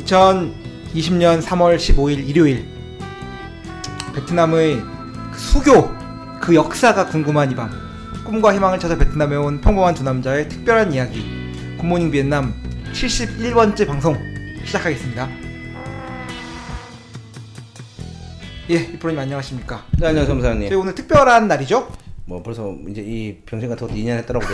2020년 3월 15일 일요일, 베트남의 그 수교, 그 역사가 궁금한 이 밤, 꿈과 희망을 찾아 베트남에 온 평범한 두 남자의 특별한 이야기, 굿모닝 비엔남 71번째 방송 시작하겠습니다. 예, 이프로님 안녕하십니까? 네, 안녕하세요, 사장님. 저희 오늘 특별한 날이죠? 뭐 벌써 이제 이 병신 같은 것도 2년 했더라고.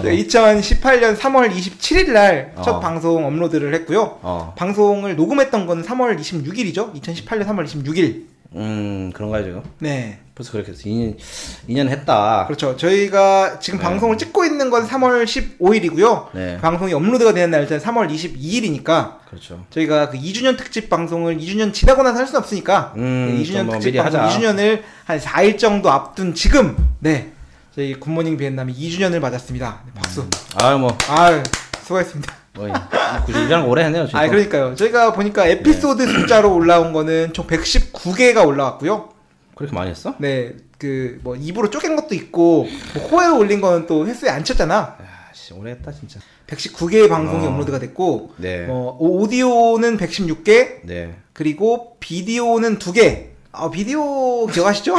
2018년 3월 27일 날 첫 방송 업로드를 했고요. 방송을 녹음했던 건 3월 26일이죠? 2018년 3월 26일. 그런가요, 지금? 네. 벌써 그렇게 해서 2년 했다. 그렇죠. 저희가 지금 네. 방송을 찍고 있는 건 3월 15일이고요. 네. 방송이 업로드가 되는 날짜는 3월 22일이니까. 그렇죠. 저희가 그 2주년 특집 방송을 2주년 지나고 나서 할 수는 없으니까. 네, 2주년 뭐 특집 방송 하자. 2주년을 한 4일 정도 앞둔 지금. 네. 저희 굿모닝 비엔남이 2주년을 맞았습니다. 네, 박수. 수고했습니다. 굳이 1년 오래 했네요, 지금. 그러니까요. 저희가 보니까 에피소드 숫자로 올라온 거는 총 119개가 올라왔고요. 그렇게 많이 했어? 네. 그 뭐 입으로 쪼갠 것도 있고 뭐 코에로 올린 거는 또 횟수에 안 쳤잖아. 오래 했다 진짜. 119개의 방송이 업로드가 됐고, 네. 오디오는 116개, 네. 그리고 비디오는 2개. 비디오 기억하시죠?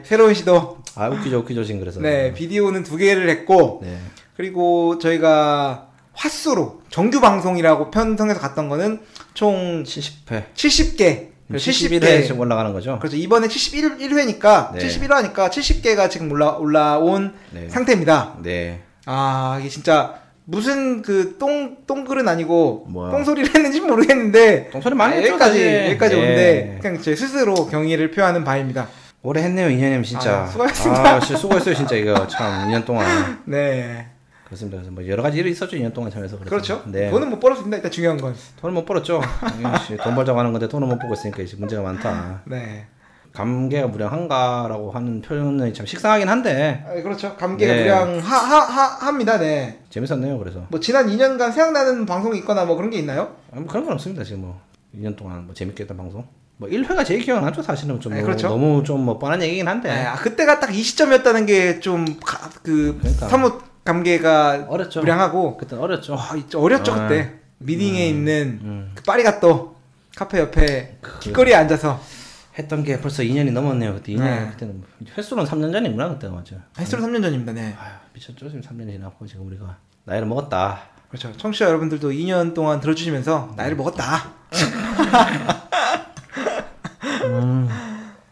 새로운 시도. 웃기죠, 지금 그래서. 네, 비디오는 2개를 했고, 네. 그리고 저희가 화수로 정규 방송이라고 편성해서 갔던 거는 총 70개. 71회 지금 올라가는 거죠? 그렇죠. 이번에 71회니까, 네. 71화니까 70개가 지금 올라온 네. 상태입니다. 네. 이게 진짜, 무슨 그 똥글은 아니고, 뭐야? 똥소리를 했는지 모르겠는데, 똥소리 많이 했죠, 여기까지 네. 오는데, 그냥 제 스스로 경의를 표하는 바입니다. 오래 했네요, 2년이면 진짜. 수고하셨습니다. 진짜 수고했어요, 진짜 이거 참 2년 동안. 네. 그렇습니다. 그래서 뭐 여러 가지 일이 있었죠, 2년 동안 참여해서. 그렇죠. 네. 돈은 못 벌었습니다. 일단 중요한 건. 돈을 못 벌었죠. 돈 벌자고 하는 건데 돈을 못 벌고 있으니까 이제 문제가 많다. 네. 감개가 무량한가라고 하는 표현이 참 식상하긴 한데. 그렇죠. 감개가 네. 무량합니다. 네. 재밌었네요, 그래서. 뭐 지난 2년간 생각나는 방송이 있거나 뭐 그런 게 있나요? 뭐 그런 건 없습니다, 지금 뭐. 2년 동안 뭐 재밌게 했던 방송. 뭐 1회가 제일 기억나죠, 사실은. 좀 그렇죠. 너무 좀 뭐 뻔한 얘기긴 한데. 그때가 딱 이 시점이었다는 게 좀 그러니까. 사뭇 감개가 어렸죠. 무량하고. 그때 어렸죠. 어렸죠, 그때. 미딩에 있는 그 파리가또 카페 옆에 길거리에 앉아서 했던 게 벌써 2년이 넘었네요. 그때 2년. 네. 그때는 횟수는 3년 전이구나, 그때가 맞죠. 횟수로 3년 전입니다. 네. 미쳤죠, 지금 3년이 지났고 지금 우리가 나이를 먹었다. 그렇죠. 청취자 여러분들도 2년 동안 들어주시면서 나이를 먹었다.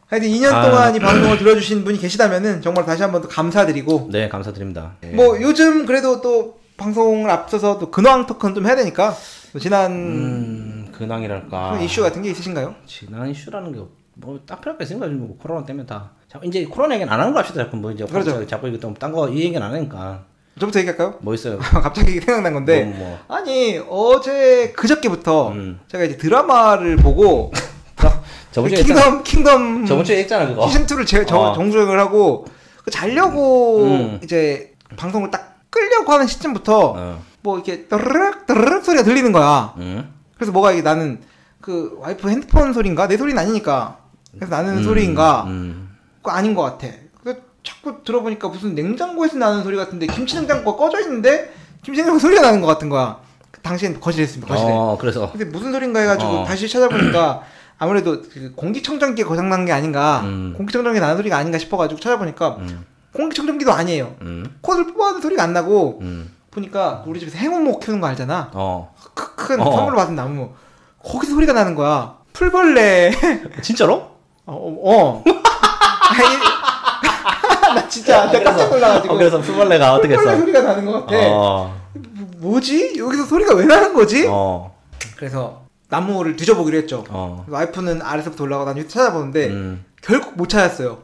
하여튼 2년 동안 이 방송을 들어주신 분이 계시다면은 정말 다시 한번 또 감사드리고. 네, 감사드립니다. 네. 뭐 요즘 그래도 또 방송을 앞서서 또 근황 토크는 좀 해야 되니까 지난 근황이랄까 이슈 같은 게 있으신가요? 지난 이슈라는 게 뭐 딱 필요할 게 있습니까? 뭐 코로나 때문에 다 이제 코로나 얘기는 안 하는 거 합시다. 자꾸 뭐 이제 그렇죠. 자꾸 이거 또 딴 거 이 얘기는 안 하니까. 저부터 얘기할까요? 뭐 있어요? 갑자기 생각난 건데 뭐. 아니 어제 그저께부터 제가 이제 드라마를 보고 저번 주에 킹덤 저번 주에 했잖아 그거. 시즌 2를 정주행을 하고 자려고 이제 방송을 딱 끌려고 하는 시점부터 뭐 이렇게 떠르륵 소리가 들리는 거야. 그래서 뭐가 이게 나는 그 와이프 핸드폰 소리인가 내 소리는 아니니까 그래서 나는 소리인가 그거 아닌 것 같아. 그래서 자꾸 들어보니까 무슨 냉장고에서 나는 소리 같은데 김치 냉장고가 꺼져 있는데 김치 냉장고 소리가 나는 것 같은 거야. 당시엔 거실에 있습니다. 거실에. 그래서 근데 무슨 소린가 해가지고 다시 찾아보니까 아무래도 그 공기청정기가 고장난 게 아닌가, 공기청정기 나는 소리가 아닌가 싶어가지고 찾아보니까 공기청정기도 아니에요. 코드를 뽑아도 소리가 안 나고 보니까 우리 집에서 행운목 키우는 거 알잖아. 큰 선물로 받은 나무 거기서 소리가 나는 거야. 풀벌레. 진짜로? 나 진짜 깜짝 놀라가지고. 그래서 풀벌레가 어떻게 했어? 풀벌레 소리가 나는 것 같아. 뭐지? 여기서 소리가 왜 나는 거지? 그래서 나무를 뒤져보기로 했죠. 와이프는 아래서부터 올라가다 찾아보는데 결국 못 찾았어요.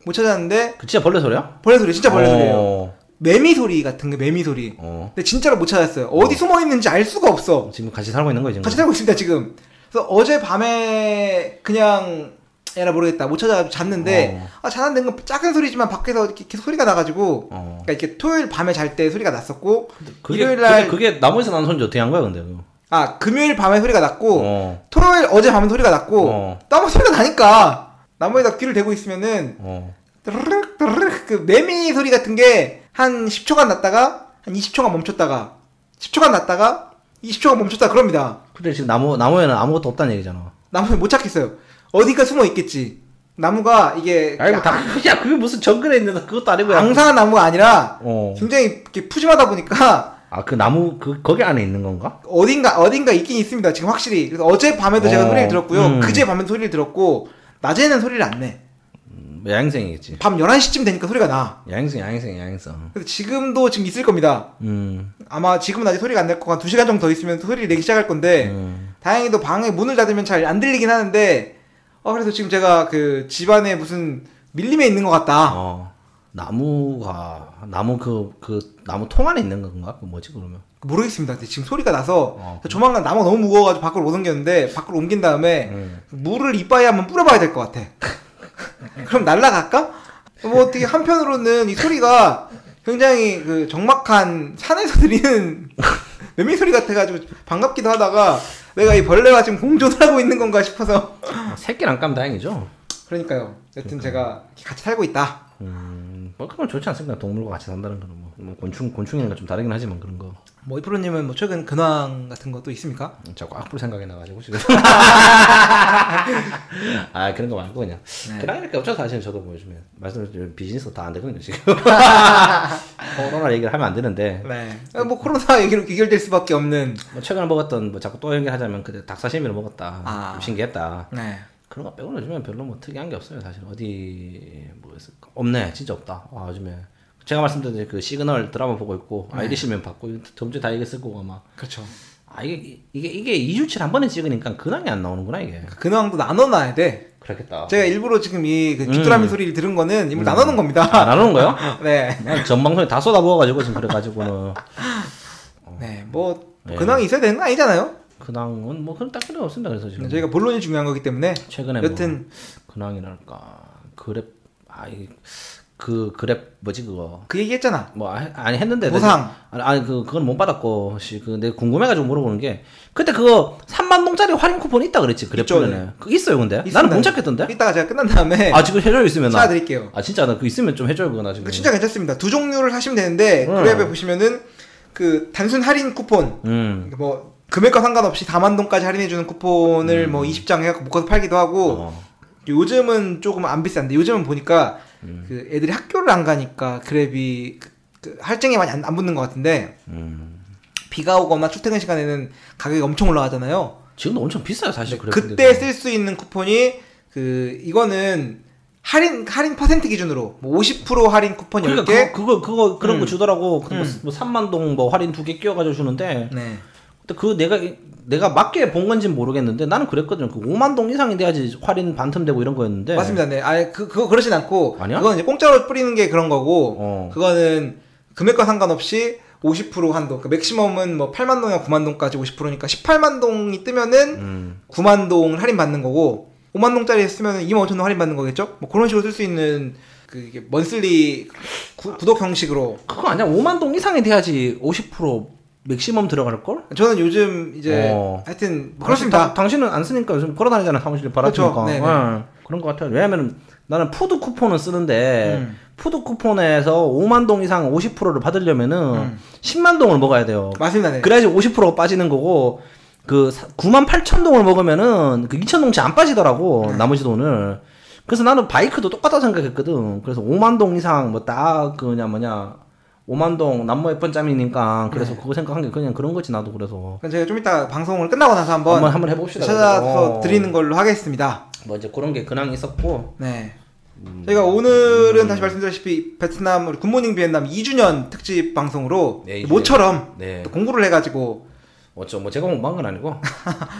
못 찾았는데 그 진짜 벌레 소리야? 벌레 소리 진짜 벌레 소리예요. 매미 소리 같은 게 매미 소리. 근데 진짜로 못 찾았어요. 어디 숨어 있는지 알 수가 없어. 지금 같이 살고 있는 거지 지금? 같이 살고 있습니다 지금. 그래서 어제 밤에 그냥 에라 모르겠다 못 찾아 잤는데 자는데 작은 소리지만 밖에서 이렇게 계속 소리가 나가지고 그러니까 이렇게 토요일 밤에 잘 때 소리가 났었고 일요일날 그게 나무에서 나는 소리인지 어떻게 한 거야 근데? 금요일 밤에 소리가 났고 토요일 어제 밤에 소리가 났고 나무 소리가 나니까 나무에다 귀를 대고 있으면은 드르륵 드르륵 그 매미 소리 같은 게 한 10초간 났다가 한 20초간 멈췄다가 10초간 났다가 20초간 멈췄다 그럽니다. 근데 지금 나무에는 아무것도 없다는 얘기잖아. 나무에 못 찾겠어요. 어디가 숨어 있겠지. 나무가 이게 아이고 야 그게 무슨 정글에 있는 그것도 아니고 앙상한 나무가 아니라 굉장히 이렇게 푸짐하다 보니까 그 나무 거기 안에 있는 건가? 어딘가 있긴 있습니다. 지금 확실히. 그래서 어제 밤에도 제가 소리를 들었고요. 그제 밤에도 소리를 들었고 낮에는 소리를 안 내. 야행성이겠지. 밤 11시쯤 되니까 소리가 나. 야행성. 그래서 지금도 지금 있을 겁니다. 아마 지금은 아직 소리가 안 날 거고 한 2시간 정도 더 있으면 소리를 내기 시작할 건데 다행히도 방에 문을 닫으면 잘 안 들리긴 하는데 그래서 지금 제가 그 집안에 무슨 밀림에 있는 것 같다. 나무 통 안에 있는 건가? 그 뭐지 그러면? 모르겠습니다. 근데 지금 소리가 나서 조만간 나무가 너무 무거워가지고 밖으로 못 옮겼는데 밖으로 옮긴 다음에 물을 이빠이 한번 뿌려봐야 될 것 같아. 그럼 날라갈까? 뭐 어떻게 한편으로는 이 소리가 굉장히 그 적막한 산에서 들리는 매미 소리 같아가지고 반갑기도 하다가 내가 이 벌레와 지금 공존을 하고 있는 건가 싶어서 새끼를 안 까면 다행이죠. 그러니까요. 여튼 제가 같이 살고 있다. 뭐 그건 좋지 않습니까? 동물과 같이 산다는 거는 뭐 곤충이랑 좀 다르긴 하지만 그런 거. 뭐 이프로님은 뭐 최근 근황 같은 것도 있습니까? 자꾸 악플 생각이 나가지고 지금. 그런 거 말고 그냥. 근황 이렇게 없죠 사실 저도 뭐 요즘에 말씀드린 비즈니스 다 안 되거든요 지금. 코로나 얘기를 하면 안 되는데. 네. 뭐 코로나 얘기로 귀결될 수밖에 없는. 뭐 최근에 먹었던 뭐 자꾸 또 연결하자면 그때 닭사시미를 먹었다. 좀 신기했다. 네. 그런 거 빼고는 요즘엔 별로 뭐 특이한 게 없어요 사실. 어디 뭐였을까? 없네 진짜 없다. 요즘에 제가 말씀드린 그 시그널 드라마 보고 있고 아이디 실명 받고 점주 다 이게 쓰고 아마. 그렇죠. 이게 2주치를 한 번에 찍으니까 근황이 안 나오는구나 이게. 근황도 나눠놔야 돼. 그렇겠다. 제가 일부러 지금 이 귀뚜라미 소리를 들은 거는 이걸 나누는 겁니다. 나누는 거요? 네. 전 방송에 다 쏟아부어가지고 지금 그래가지고는. 네, 근황이 있어야 되는 거 아니잖아요. 근황은 뭐 그런 딱 필요 없습니다. 그래서 지금 저희가 본론이 중요한 거기 때문에 최근에 여튼 근황이랄까 그랩 그 그랩 뭐지 그거 그 얘기했잖아. 뭐 아니 했는데 보상 그건 못 받았고 내가 궁금해가지고 물어보는 게 그때 그거 3만 동짜리 할인 쿠폰 있다 그랬지 그랩플랜에. 그 있어요 근데 있습니다. 나는 못 찾겠던데. 이따가 제가 끝난 다음에 지금 해줘요 있으면 나 찾아드릴게요. 진짜 나 그거 있으면 좀 해줘요 그거 나 지금. 진짜 괜찮습니다. 두 종류를 사시면 되는데 그랩에 보시면은 그 단순 할인 쿠폰 뭐 금액과 상관없이 4만 동까지 할인해주는 쿠폰을 뭐 20장 해갖고 묶어서 팔기도 하고 요즘은 조금 안 비싼데 요즘은 보니까 그 애들이 학교를 안 가니까 그랩이 그 할증이 많이 안 붙는 것 같은데 비가 오거나 출퇴근 시간에는 가격이 엄청 올라가잖아요. 지금도 엄청 비싸요 사실. 그때 쓸 수 있는 쿠폰이 이거는 할인 퍼센트 기준으로 뭐 50% 할인 쿠폰 10개 그거 그런 거 주더라고. 뭐 3만 동 뭐 할인 2개 끼워가지고 주는데. 네. 근데 내가 맞게 본 건지는 모르겠는데 나는 그랬거든. 그 5만 동 이상이 돼야지 할인 반틈되고 이런 거였는데. 맞습니다. 네. 그거 그러진 않고. 아니야? 그건 이제 공짜로 뿌리는 게 그런 거고. 그거는 금액과 상관없이 50% 한도. 그러니까 맥시멈은 뭐 8만 동이나 9만 동까지 50%니까 18만 동이 뜨면은 9만 동을 할인 받는 거고 5만 동짜리 쓰면은 2만 5천 동 할인 받는 거겠죠? 뭐 그런 식으로 쓸 수 있는 이게 먼슬리 구독 형식으로. 그거 아니야? 5만 동 이상이 돼야지 50% 맥시멈 들어갈걸? 저는 요즘 이제 하여튼 그렇습니다. 당신은 안 쓰니까 요즘 걸어다니잖아 사무실에 바라니까. 그렇죠. 그런 것 같아요. 왜냐면 나는 푸드 쿠폰을 쓰는데 푸드 쿠폰에서 5만 동 이상 50%를 받으려면은 10만 동을 먹어야 돼요. 맞습니다. 네. 그래야지 50%가 빠지는 거고 그 9만 8천 동을 먹으면은 그 2천 동치 안 빠지더라고. 나머지 돈을. 그래서 나는 바이크도 똑같다고 생각했거든. 그래서 5만 동 이상 뭐 딱 그냥 5만 동 남모 예쁜 짬이니까 그래서 그거 생각한 게 그냥 그런 거지 나도. 그래서 제가 좀 이따 방송을 끝나고 나서 한번 해봅시다. 찾아서 드리는 걸로 하겠습니다. 뭐 이제 그런 게 근황이 있었고. 네. 저희가 오늘은 다시 말씀드렸다시피 베트남 우리 굿모닝 비엔남 2주년 특집 방송으로 모처럼 또 공부를 해가지고 뭐 제가 공부한 건 아니고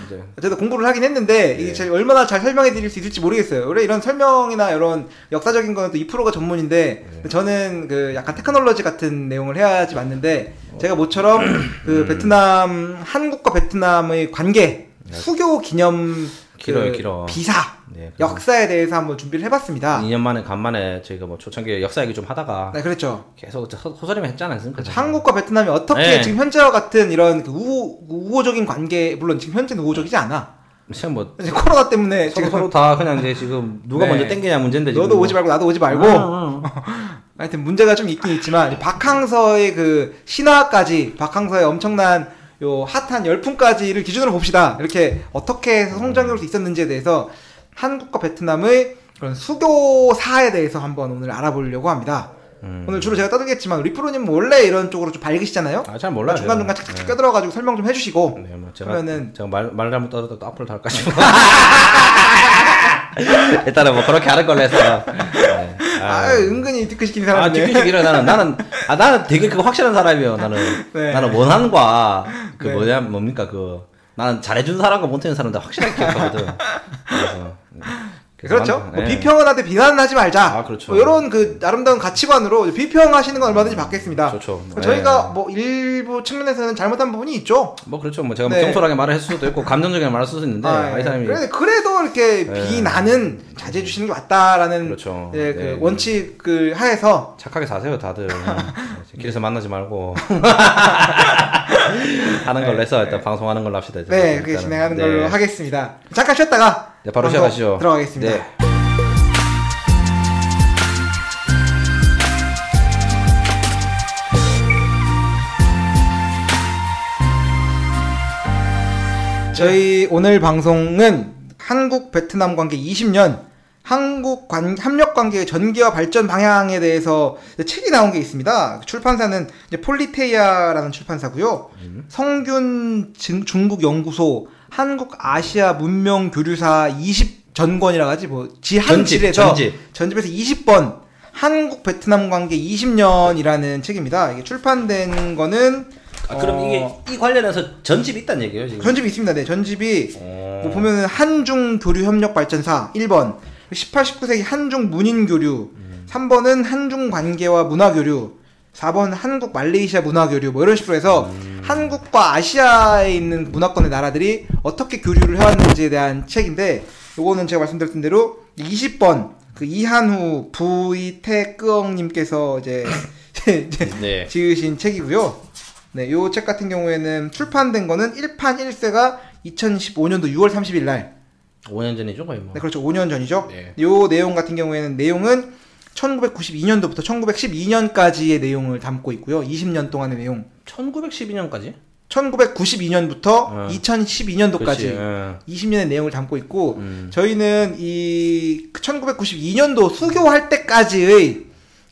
이제 저도 공부를 하긴 했는데 이게 제가 얼마나 잘 설명해 드릴 수 있을지 모르겠어요. 원래 이런 설명이나 이런 역사적인 거는 또 2%가 전문인데 저는 그 약간 테크놀로지 같은 내용을 해야지 맞는데 제가 모처럼 그 베트남 한국과 베트남의 관계 수교 기념 길어요. 비사 역사에 대해서 한번 준비를 해봤습니다. 2년 만에 간만에 저희가 뭐 초창기에 역사 얘기 좀 하다가 그렇죠. 계속 호소리만 했지 않았습니까? 그렇죠. 한국과 베트남이 어떻게 지금 현재와 같은 이런 우호적인 관계, 물론 지금 현재는 우호적이지 않아. 지금 뭐 이제 코로나 때문에 서로 다 그냥 이제 지금 누가 먼저 땡기냐 문제인데 지금 너도 오지 말고 나도 오지 말고 하여튼 문제가 좀 있긴 있지만 박항서의 그 신화까지 박항서의 엄청난 요 핫한 열풍까지를 기준으로 봅시다. 이렇게 어떻게 해서 성장할 수 있었는지에 대해서 한국과 베트남의 그런 수교사에 대해서 한번 오늘 알아보려고 합니다. 오늘 주로 제가 떠들겠지만 리프로님 원래 이런 쪽으로 좀 밝으시잖아요. 잘 몰라요. 중간중간 착착 껴들어가지고 설명 좀 해주시고. 네, 뭐 제가 말 잘못 떠들어도 또 앞으로 달까지고. 일단은 뭐 그렇게 하는 걸로 해서. 네. 은근히 뒤끝시키는 사람이네. 뒤끝시키려 나는 되게 그 확실한 사람이에요. 나는 원한과 그 뭡니까 나는 잘해준 사람과 못해준 사람들 확실하게 기억하거든. 그렇죠. 뭐 비평은 하되 비난은 하지 말자. 그렇죠. 뭐 이런 그 아름다운 가치관으로 비평하시는 건 얼마든지 받겠습니다. 좋죠. 저희가 뭐 일부 측면에서는 잘못한 부분이 있죠. 뭐 그렇죠. 뭐 제가 경솔하게 말을 했을 수도 있고 감정적인 말을 쓸 수 있는데 이 사람이 그래도 이렇게 비난은 자제해 주시는 게 맞다라는 그렇죠. 그 원칙을 하에서 착하게 사세요 다들. 길에서 만나지 말고 하는 걸로 해서 일단 방송하는 걸로 합시다. 이제. 네, 그렇게 진행하는 걸로 하겠습니다. 잠깐 쉬었다가 바로 시작하시죠. 들어가겠습니다. 네. 저희 오늘 방송은 한국 베트남 관계 20년 협력 관계의 전개와 발전 방향에 대해서 책이 나온 게 있습니다. 출판사는 이제 폴리테이아라는 출판사고요. 성균 중국 연구소 한국 아시아 문명 교류사 20전권이라고 하지 뭐 지한질에서 전집에서 20번 한국 베트남 관계 20년이라는 책입니다. 이게 출판된 거는 그럼 이게 이 관련해서 전집이 있다는 얘기예요, 지금? 전집이 있습니다. 네. 전집이 뭐 보면은 한중 교류 협력 발전사 1번 18, 19세기 한중 문인 교류 3번은 한중 관계와 문화 교류 4번 한국 말레이시아 문화 교류 뭐 이런 식으로 해서 한국과 아시아에 있는 문화권의 나라들이 어떻게 교류를 해왔는지에 대한 책인데 요거는 제가 말씀드렸던 대로 20번 그 이한후 부이태끄엉님께서 이제 네. 지으신 책이고요. 네, 요 책 같은 경우에는 출판된 거는 1판 1쇄가 2015년도 6월 30일 날. 5년 전이죠, 거의 뭐. 네, 그렇죠. 5년 전이죠. 네. 요 내용 같은 경우에는 내용은 1992년도부터 1912년까지의 내용을 담고 있고요. 20년 동안의 내용. 1912년까지? 1992년부터 2012년도까지 20년의 내용을 담고 있고 저희는 이 1992년도 수교할 때까지의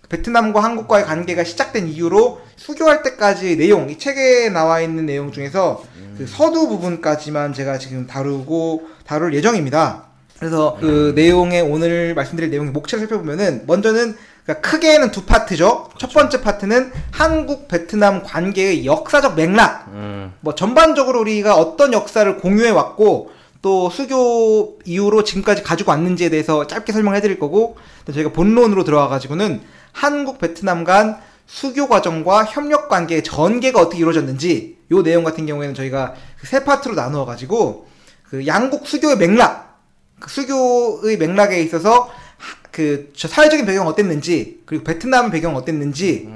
베트남과 한국과의 관계가 시작된 이후로 수교할 때까지의 내용, 이 책에 나와 있는 내용 중에서 그 서두 부분까지만 제가 지금 다룰 예정입니다. 그래서 그 내용에 오늘 말씀드릴 내용의 목차를 살펴보면은 먼저는 그러니까 크게는 두 파트죠. 그렇죠. 첫 번째 파트는 한국 베트남 관계의 역사적 맥락. 뭐 전반적으로 우리가 어떤 역사를 공유해 왔고 또 수교 이후로 지금까지 가지고 왔는지에 대해서 짧게 설명해 드릴 거고 저희가 본론으로 들어와 가지고는 한국 베트남 간 수교 과정과 협력 관계의 전개가 어떻게 이루어졌는지 요 내용 같은 경우에는 저희가 세 파트로 나누어 가지고 그 양국 수교의 맥락, 그 수교의 맥락에 있어서 그 사회적인 배경은 어땠는지 그리고 베트남 배경은 어땠는지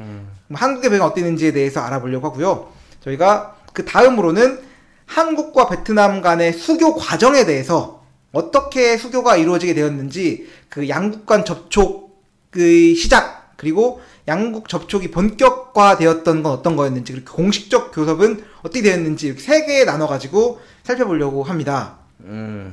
한국의 배경은 어땠는지에 대해서 알아보려고 하고요. 저희가 그 다음으로는 한국과 베트남 간의 수교 과정에 대해서 어떻게 수교가 이루어지게 되었는지 그 양국 간 접촉의 시작 그리고 양국 접촉이 본격화되었던 건 어떤 거였는지 그리고 공식적 교섭은 어떻게 되었는지 이렇게 세 개에 나눠가지고 살펴보려고 합니다.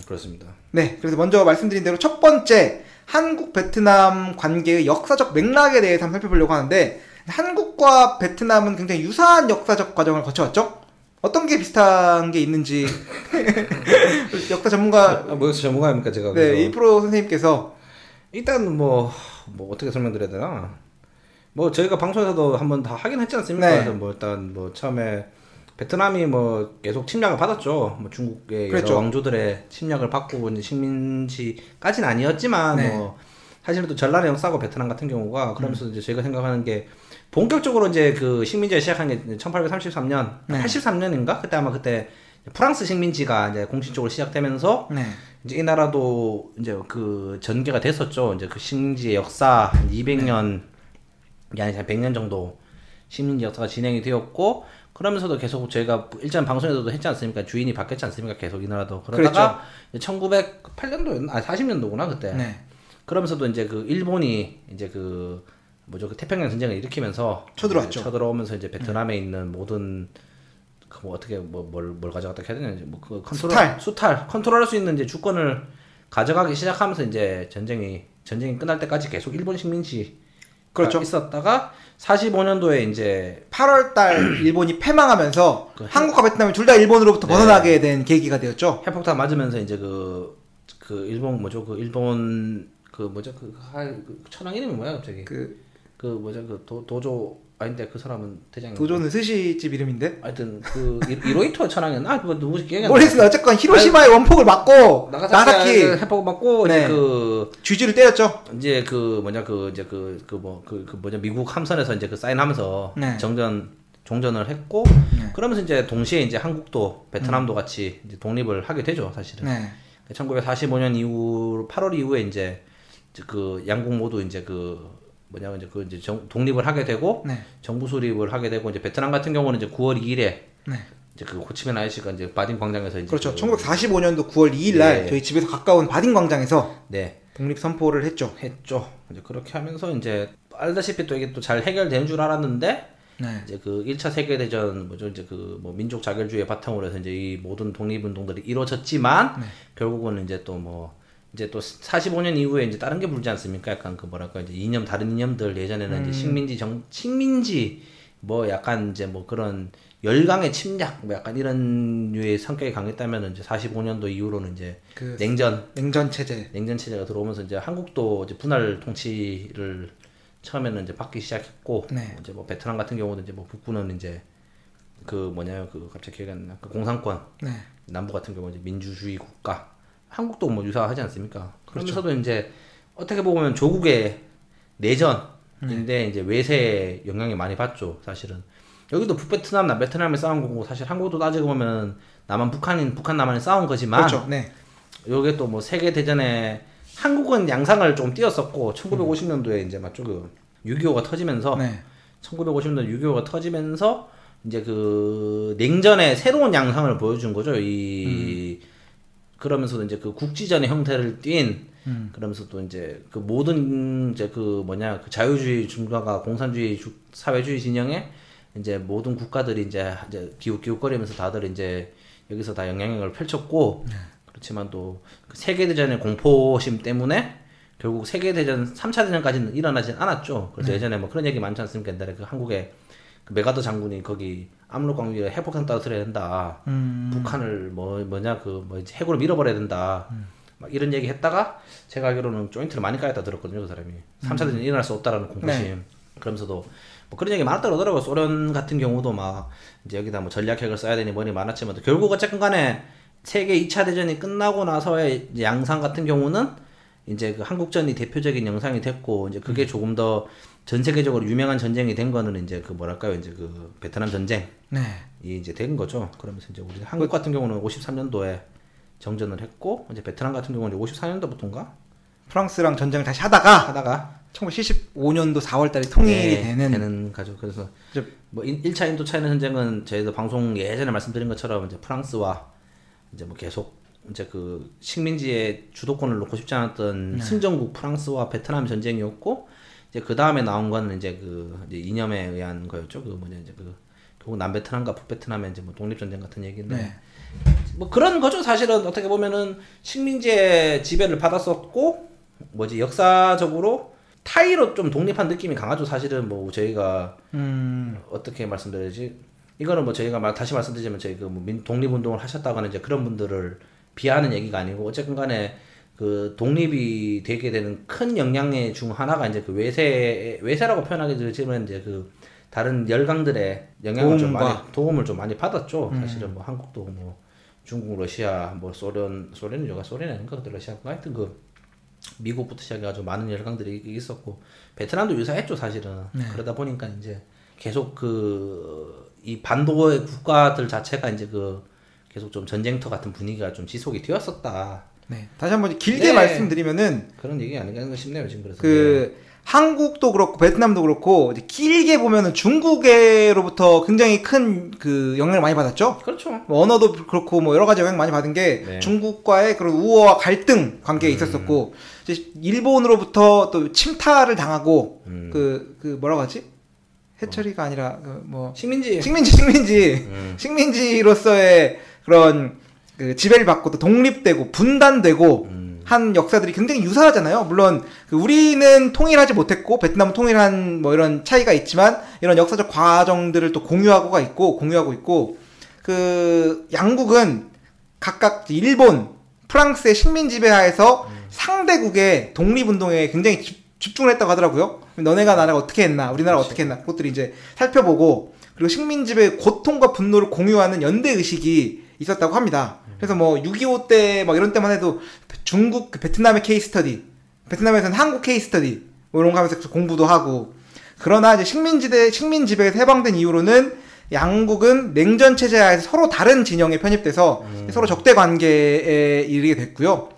그렇습니다. 네, 그래서 먼저 말씀드린 대로 첫 번째 한국 베트남 관계의 역사적 맥락에 대해서 한번 살펴보려고 하는데 한국과 베트남은 굉장히 유사한 역사적 과정을 거쳐왔죠? 어떤 게 비슷한 게 있는지 역사 전문가 뭐 역사 전문가입니까 제가? 네, 이프로 선생님께서 일단 뭐 어떻게 설명드려야 되나? 뭐 저희가 방송에서도 한번 다 하긴 했지 않습니까? 네. 그래서 뭐 일단 뭐 처음에 베트남이 뭐 계속 침략을 받았죠. 뭐 중국의 그렇죠. 여러 왕조들의 침략을 받고 이제 식민지까지는 아니었지만 네. 뭐 사실은 또 전란의 역사고 베트남 같은 경우가 그러면서 이제 저희가 생각하는 게 본격적으로 이제 그 식민지가 시작한 게 1833년, 네. 83년인가? 그때 프랑스 식민지가 이제 공식적으로 시작되면서 네. 이제 이 나라도 이제 그 전개가 됐었죠. 이제 그 식민지의 역사 한 200년, 아니 100년 정도 식민지 역사가 진행이 되었고 그러면서도 계속 저희가 일전 방송에서도 했지 않습니까? 주인이 바뀌었지 않습니까? 계속 이 나라도. 그러다가 그렇죠. 1908년도였나? 40년도구나 그때. 네. 그러면서도 이제 그 일본이 이제 그 뭐죠? 그 태평양 전쟁을 일으키면서 쳐들어왔죠. 쳐들어오면서 이제 베트남에 있는 모든 그 뭐 어떻게 뭘 가져갔다 해야 되냐 뭐 그 수탈 컨트롤할 수 있는 이제 주권을 가져가기 시작하면서 이제 전쟁이 끝날 때까지 계속 일본 식민지 그렇죠. 있었다가 45년도에 이제 8월달 일본이 패망하면서 한국과 베트남이 둘 다 일본으로부터 벗어나게 된 계기가 되었죠. 핵폭탄 맞으면서 이제 그 일본 뭐죠? 그 일본 그 뭐죠? 그 천황 이름이 뭐야 갑자기? 그 뭐죠? 그 도조 아닌데 그 사람은 대장님. 도조는 스시집 이름인데. 하여튼 그 이로이토 천황이었나? 뭐 누구지 기억이 안 나. 모르겠습니다. 어쨌건 히로시마의 원폭을 맞고 나가사키 핵폭 맞고 네. 이제 그 쥐쥐를 때렸죠. 이제 그 뭐냐 뭐냐 미국 함선에서 이제 그 사인하면서 네. 종전을 했고 네. 그러면서 이제 동시에 이제 한국도 베트남도 같이 이제 독립을 하게 되죠 사실은. 네. 1945년 이후 8월 이후에 이제 그 양국 모두 이제 그 뭐냐 이제 그 이제 독립을 하게 되고 네. 정부 수립을 하게 되고 이제 베트남 같은 경우는 이제 9월 2일에 네. 이제 그 호치민 아이씨가 이제 바딘 광장에서 이제 그렇죠. 1945년도 9월 2일 날 네. 저희 집에서 가까운 바딘 광장에서 네. 독립 선포를 했죠. 이제 그렇게 하면서 이제 알다시피 또 이게 또 잘 해결되는 줄 알았는데 네. 이제 그 1차 세계 대전 뭐죠 이제 그 뭐 민족 자결주의의 바탕으로 해서 이제 이 모든 독립 운동들이 이루어졌지만 네. 결국은 이제 이제 또 45년 이후에 이제 다른 게 불지 않습니까? 약간 그 뭐랄까 이제 다른 이념들 예전에는 이제 식민지 뭐 약간 이제 뭐 그런 열강의 침략 뭐 약간 이런 류의 성격이 강했다면 이제 45년도 이후로는 이제 그 냉전 체제가 들어오면서 이제 한국도 이제 분할 통치를 처음에는 이제 받기 시작했고 네. 이제 뭐 베트남 같은 경우는 이제 뭐 북부는 이제 그 뭐냐요 그 갑자기 기억이 안 나 그 공산권 네. 남부 같은 경우는 이제 민주주의 국가 한국도 뭐 유사하지 않습니까? 그러면서도 그렇죠. 이제 어떻게 보면 조국의 내전인데 이제 외세의 영향이 많이 받죠, 사실은. 여기도 북베트남, 남베트남에 싸운 거고 사실 한국도 따지고 보면 북한 남한이 싸운 거지만 그렇죠. 네. 요게 또 뭐 세계 대전에 한국은 양상을 좀 띄었었고 1950년도에 이제 막 조금 6.25가 터지면서 네. 1950년도 6.25가 터지면서 이제 그 냉전의 새로운 양상을 보여준 거죠. 그러면서도 이제 그 국지전의 형태를 띈 그러면서 또 이제 그 모든 이제 그 자유주의 중가가 공산주의 사회주의 진영에 이제 모든 국가들이 이제 기웃기웃거리면서 다들 이제 여기서 다 영향력을 펼쳤고 그렇지만 또 그 세계대전의 공포심 때문에 결국 세계대전 3차 대전까지는 일어나진 않았죠. 그래서 예전에 뭐 그런 얘기 많지 않습니까? 옛날에 그 한국에 그 메가더 장군이 거기 압록강 위에 핵폭탄 떨어뜨려야 된다. 북한을 핵으로 밀어버려야 된다. 막 이런 얘기 했다가 제가 알기로는 조인트를 많이 까였다 들었거든요, 그 사람이. 3차 대전 일어날 수 없다라는 공포심. 네. 그러면서도 뭐 그런 얘기 많았다 그러더라고요. 소련 같은 경우도 막 이제 여기다 뭐 전략핵을 써야 되니 뭐니 많았지만 결국 어쨌든 간에 세계 2차 대전이 끝나고 나서의 양상 같은 경우는 이제 그 한국전이 대표적인 영상이 됐고 이제 그게 조금 더 전 세계적으로 유명한 전쟁이 된 거는 이제 그 뭐랄까요 이제 그 베트남 전쟁이 이제 된 거죠. 그러면서 이제 우리 한국 같은 경우는 53년도에 정전을 했고 이제 베트남 같은 경우는 54년도부터인가 프랑스랑 전쟁을 다시 하다가 1975년도 4월달에 통일이 되는 가죠. 그래서 뭐 1차 인도 차이나 전쟁은 저희도 방송 예전에 말씀드린 것처럼 이제 프랑스와 이제 뭐 계속 이제 그 식민지의 주도권을 놓고 싶지 않았던 승전국 프랑스와 베트남 전쟁이었고 이제 그 다음에 나온 거는 이제 그 이제 이념에 의한 거였죠. 그 이제 그 결국 남베트남과 북베트남의 이제 뭐 독립전쟁 같은 얘기인데 뭐 그런 거죠. 사실은 어떻게 보면은 식민지의 지배를 받았었고 역사적으로 타이로 좀 독립한 느낌이 강하죠. 사실은 뭐 저희가 어떻게 말씀드려야지 이거는 뭐 저희가 다시 말씀드리자면 저희 그 뭐 독립운동을 하셨다거나 이제 그런 분들을 비하하는 얘기가 아니고 어쨌든 간에 그 독립이 되게 되는 큰 영향의 중 하나가 이제 그 외세라고 표현하기 되지만 이제 그 다른 열강들의 영향을 도움을 좀 많이 받았죠. 사실은 뭐 한국도 뭐 중국, 러시아, 뭐 소련이 아닌가 그때 러시아가 하여튼 그 미국부터 시작해가지고 많은 열강들이 있었고 베트남도 유사했죠 사실은. 그러다 보니까 이제 계속 이 반도의 국가들 자체가 이제 계속 좀 전쟁터 같은 분위기가 좀 지속이 되었었다. 네. 다시 한번 길게 말씀드리면은 그런 얘기 아닌가 싶네요 지금. 그래서 한국도 그렇고 베트남도 그렇고 이제 길게 보면은 중국으로부터 굉장히 큰 그 영향을 많이 받았죠. 그렇죠. 뭐 언어도 그렇고 뭐 여러 가지 영향 많이 받은 게 네. 중국과의 그런 우호와 갈등 관계에 있었었고 이제 일본으로부터 또 침탈을 당하고 그 뭐라고 하지? 해처리가 아니라 뭐 식민지로서의 그런 그 지배를 받고 또 독립되고 분단되고 한 역사들이 굉장히 유사하잖아요. 물론 우리는 통일하지 못했고 베트남은 통일한 뭐 이런 차이가 있지만 이런 역사적 과정들을 또 공유하고 있고 그 양국은 각각 일본, 프랑스의 식민 지배하에서 상대국의 독립운동에 굉장히 집중을 했다고 하더라고요. 너네가 나라가 어떻게 했나, 우리나라가 어떻게 했나 그것들이 이제 살펴보고 그리고 식민 지배의 고통과 분노를 공유하는 연대 의식이 있었다고 합니다. 그래서 뭐 6.25 때 막 이런 때만 해도 중국, 베트남의 케이스 스터디, 베트남에서는 한국 케이스 스터디 뭐 이런 거 하면서 공부도 하고 그러나 이제 식민 지배에서 해방된 이후로는 양국은 냉전 체제 하에서 서로 다른 진영에 편입돼서 서로 적대 관계에 이르게 됐고요.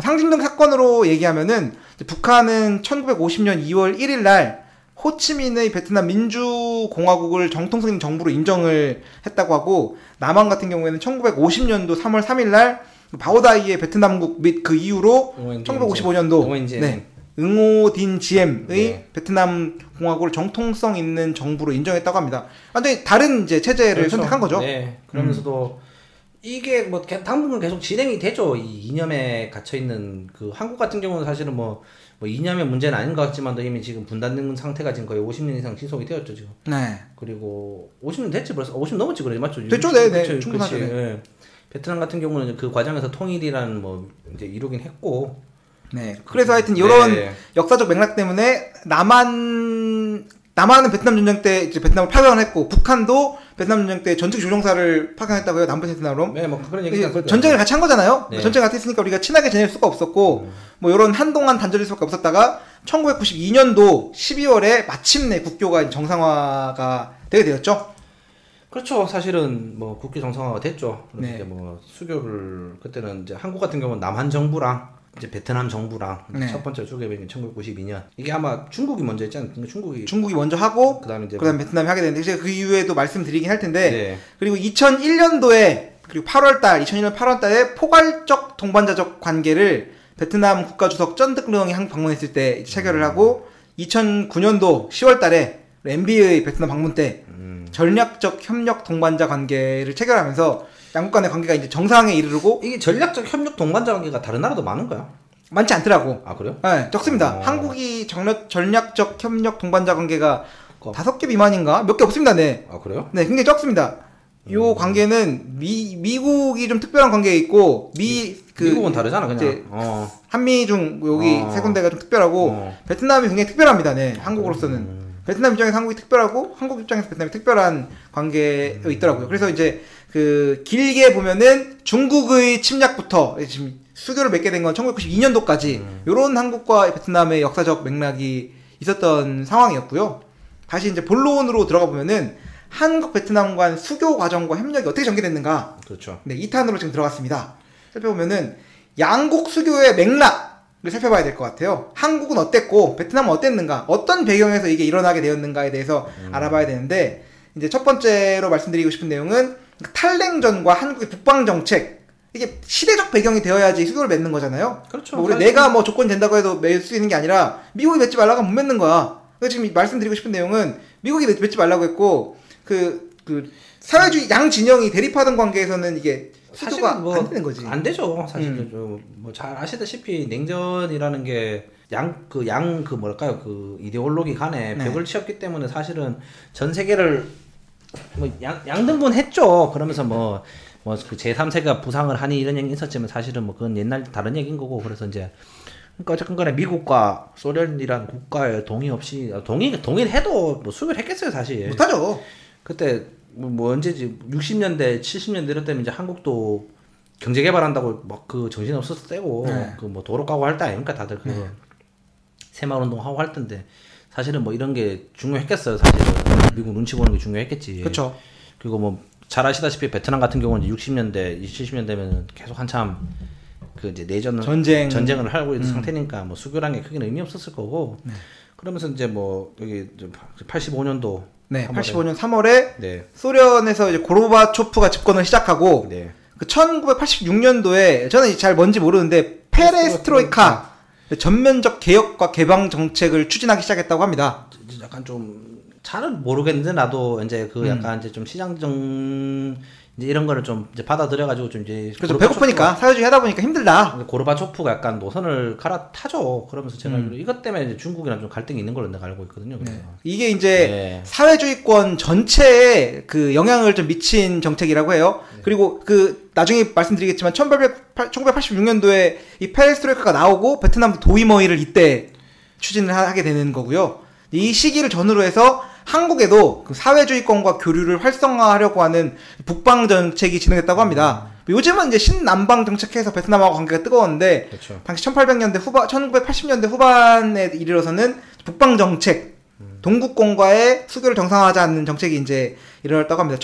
상징적 사건으로 얘기하면은 북한은 1950년 2월 1일 날 호치민의 베트남 민주공화국을 정통성 있는 정부로 인정을 했다고 하고 남한 같은 경우에는 1950년도 3월 3일 날 바오다이의 베트남국 및 그 이후로 1955년도 응오딘 지엠의 네. 베트남 공화국을 정통성 있는 정부로 인정했다고 합니다. 완전히 다른 이제 체제를 그렇죠. 선택한 거죠. 네. 그러면서도 이게 뭐 당분간 계속 진행이 되죠. 이 이념에 갇혀 있는 그 한국 같은 경우는 사실은 뭐 이념의 문제는 아닌 것 같지만도 이미 지금 분단된 상태가 지금 거의 50년 이상 지속이 되었죠 지금. 네. 그리고 50년 됐지 벌써 50 넘었지 그래 맞죠? 됐죠, 네, 충분하죠. 네. 베트남 같은 경우는 그 과정에서 통일이라는 뭐 이제 이루긴 했고. 네. 그래서 하여튼 이런 네. 역사적 맥락 때문에 남한은 베트남 전쟁 때 이제 베트남을 파견을 했고 북한도 베트남 전쟁 때 전투기 조종사를 파견했다고 해요. 남부 베트남으로. 네, 뭐 그런 얘기 전쟁을 같이 한 거잖아요. 네. 전쟁을 같이 했으니까 우리가 친하게 지낼 수가 없었고 뭐 이런 한동안 단절일 수밖에 없었다가 1992년도 12월에 마침내 국교가 정상화가 되게 되었죠. 그렇죠. 사실은 뭐 국교 정상화가 됐죠. 네. 이제 뭐 수교를 그때는 이제 한국 같은 경우는 남한 정부랑 이제 베트남 정부랑 네. 첫 번째 수교가 1992년 이게 아마 중국이 먼저 했지 않습니까? 중국이 먼저 하고 그다음에 베트남이 하게 되는데 제가 그 이후에도 말씀드리긴 할 텐데 네. 그리고 2001년도에 그리고 2001년 8월달에 포괄적 동반자적 관계를 베트남 국가주석 쩐득릉이 한국 방문했을 때 체결을 하고 2009년도 10월달에 MB의 베트남 방문 때 전략적 협력 동반자 관계를 체결하면서 양국 간의 관계가 이제 정상에 이르르고 이게 전략적 협력 동반자 관계가 다른 나라도 많은 거야? 많지 않더라고. 아 그래요? 네, 적습니다. 한국이 전략적 협력 동반자 관계가 5개 미만인가? 몇 개 없습니다. 네. 아 그래요? 네, 굉장히 적습니다. 요 관계는 미국이 좀 특별한 관계에 있고 미국은 다르잖아 그냥. 한미중 여기 세 군데가 좀 특별하고 베트남이 굉장히 특별합니다. 네, 한국으로서는. 베트남 입장에서 한국이 특별하고 한국 입장에서 베트남이 특별한 관계에 있더라고요. 그래서 이제 그 길게 보면은 중국의 침략부터 지금 수교를 맺게 된 건 1992년도까지 요런 한국과 베트남의 역사적 맥락이 있었던 상황이었고요. 다시 이제 본론으로 들어가 보면은 한국 베트남 간 수교 과정과 협력이 어떻게 전개됐는가? 그렇죠. 네, 2탄으로 지금 들어갔습니다. 살펴보면은 양국 수교의 맥락을 살펴봐야 될 것 같아요. 한국은 어땠고 베트남은 어땠는가? 어떤 배경에서 이게 일어나게 되었는가에 대해서 알아봐야 되는데 이제 첫 번째로 말씀드리고 싶은 내용은 탈냉전과 한국의 북방 정책 이게 시대적 배경이 되어야지 수교를 맺는 거잖아요. 그렇죠. 뭐 내가 뭐 조건이 된다고 해도 맺을 수 있는 게 아니라 미국이 맺지 말라고 하면 못 맺는 거야. 그래서 지금 말씀드리고 싶은 내용은 미국이 맺지 말라고 했고 그 사회주의 양 진영이 대립하던 관계에서는 이게 수교가 뭐 안 되는 거지. 안 되죠. 사실 뭐 잘 아시다시피 냉전이라는 게 뭐랄까요 그 이데올로기 간에 벽을 치었기 때문에 사실은 전 세계를 뭐 양등분했죠. 그러면서 그 제3세가 부상을 하니 이런 얘기 있었지만 사실은 뭐 그건 옛날 다른 얘기인 거고 그래서 이제 그러니까 어쨌든 간에 미국과 소련이란 국가의 동의 없이 동의해도 뭐 수교를 했겠어요 사실. 못하죠. 그때 뭐 언제지 60년대 70년대 이럴 때면 이제 한국도 경제 개발한다고 막 그 정신 없었을 때고 그 뭐 도로 까고 할 때 아닙니까 다들 그 새마을 운동하고 할 텐데 사실은 뭐 이런 게 중요했겠어요 사실은. 미국 눈치 보는 게 중요했겠지. 그렇죠. 그리고 뭐 잘 아시다시피 베트남 같은 경우는 60년대, 70년대면 계속 한참 그 이제 전쟁을 하고 있는 상태니까 뭐 수교란 게 크게는 의미 없었을 거고. 그러면서 이제 뭐 여기 85년도 네, 85년 3월에 네. 소련에서 이제 고르바초프가 집권을 시작하고 네. 그 1986년도에 저는 잘 뭔지 모르는데 페레스트로이카 전면적 개혁과 개방 정책을 추진하기 시작했다고 합니다. 약간 좀 잘은 모르겠는데 나도 이제 그 약간 이제 좀 시장정 이제 이런 거를 좀 이제 받아들여가지고 좀 이제 그래서 배고프니까 사회주의 하다 보니까 힘들다. 고르바초프가 약간 노선을 갈아타죠. 그러면서 제가 이것 때문에 이제 중국이랑 좀 갈등이 있는 걸로 내가 알고 있거든요. 네. 이게 이제 네. 사회주의권 전체에 그 영향을 좀 미친 정책이라고 해요. 네. 그리고 그 나중에 말씀드리겠지만 1986년도에 이 페레스트로이카가 나오고 베트남도 도이머이를 이때 추진을 하게 되는 거고요. 이 시기를 전후로 해서 한국에도 그 사회주의권과 교류를 활성화하려고 하는 북방 정책이 진행됐다고 합니다. 요즘은 이제 신남방 정책해서 베트남하고 관계가 뜨거웠는데 그렇죠. 당시 1980년대 후반에 이르러서는 북방 정책, 동국권과의 수교를 정상화하자는 정책이 이제 일어났다고 합니다.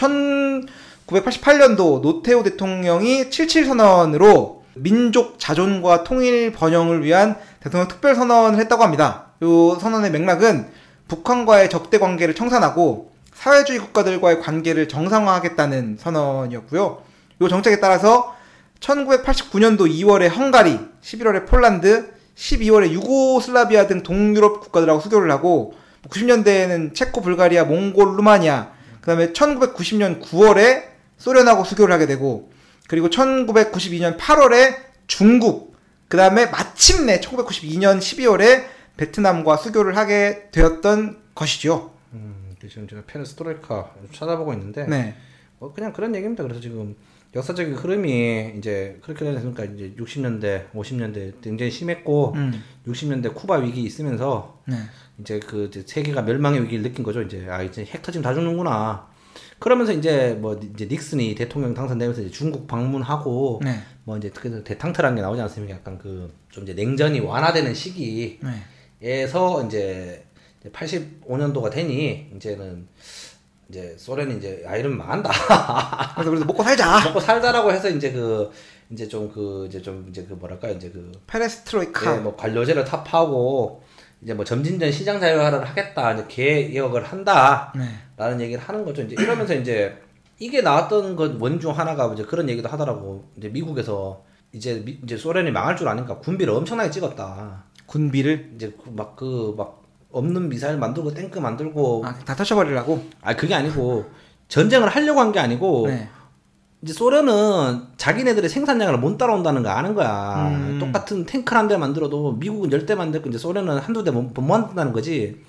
1988년도 노태우 대통령이 77선언으로 민족 자존과 통일 번영을 위한 대통령 특별선언을 했다고 합니다. 이 선언의 맥락은 북한과의 적대 관계를 청산하고 사회주의 국가들과의 관계를 정상화하겠다는 선언이었고요. 이 정책에 따라서 1989년도 2월에 헝가리, 11월에 폴란드, 12월에 유고슬라비아 등 동유럽 국가들하고 수교를 하고 90년대에는 체코, 불가리아, 몽골, 루마니아, 그 다음에 1990년 9월에 소련하고 수교를 하게 되고 그리고 1992년 8월에 중국, 그 다음에 마침내 1992년 12월에 베트남과 수교를 하게 되었던 것이죠. 지금 제가 페레스트로이카 찾아보고 있는데, 네. 그냥 그런 얘기입니다. 그래서 지금 역사적인 흐름이 이제 그렇게 되니까 이제 60년대, 50년대 굉장히 심했고, 60년대 쿠바 위기 있으면서 네. 이제 그 세계가 멸망의 위기를 느낀 거죠. 이제 이제 핵 터지면 다 죽는구나. 그러면서 이제 뭐 이제 닉슨이 대통령 당선되면서 이제 중국 방문하고, 네. 뭐 이제 대탕트라는 게 나오지 않습니까? 약간 그 좀 이제 냉전이 완화되는 시기. 네. 에서 이제 85년도가 되니 이제는 이제 소련이 이제 이러면 망한다. 그래서 먹고 살자. 먹고 살자라고 해서 이제 뭐랄까 이제 그 페레스트로이카 뭐 관료제를 타파하고 이제 뭐 점진전 시장 자유화를 하겠다. 이제 개혁을 한다. 네. 라는 얘기를 하는 거죠. 이제 이러면서 이제 이게 나왔던 것 원인 중 하나가 이제 그런 얘기도 하더라고. 이제 미국에서 이제 소련이 망할 줄 아니까 군비를 엄청나게 찍었다. 군비를 이제 막 없는 미사일 만들고 탱크 만들고 다 터쳐버리려고? 그게 아니고 전쟁을 하려고 한 게 아니고 네. 이제 소련은 자기네들의 생산량을 못 따라온다는 거 아는 거야. 똑같은 탱크를 한 대 만들어도 미국은 10대 만들고 이제 소련은 한두 대 못 만든다는 거지.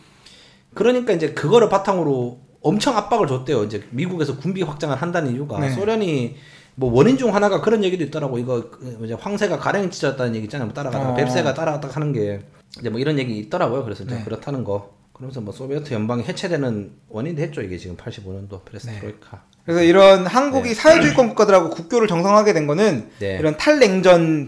그러니까 이제 그거를 바탕으로 엄청 압박을 줬대요. 이제 미국에서 군비 확장을 한다는 이유가 네. 소련이 뭐 원인 중 하나가 그런 얘기도 있더라고. 이거 이제 황새가 가랭이 찢었다는 얘기 있잖아요. 뭐 따라가다가 뱁새가 따라갔다 하는 게 이제 뭐 이런 얘기 있더라고요. 그래서 이제 네. 그렇다는 거. 그러면서 뭐 소비에트 연방이 해체되는 원인이 됐죠. 이게 지금 85년도 페레스트로이카. 네. 그래서 이런 한국이 네. 사회주의권 국가들하고 국교를 정상하게 된 거는 네. 이런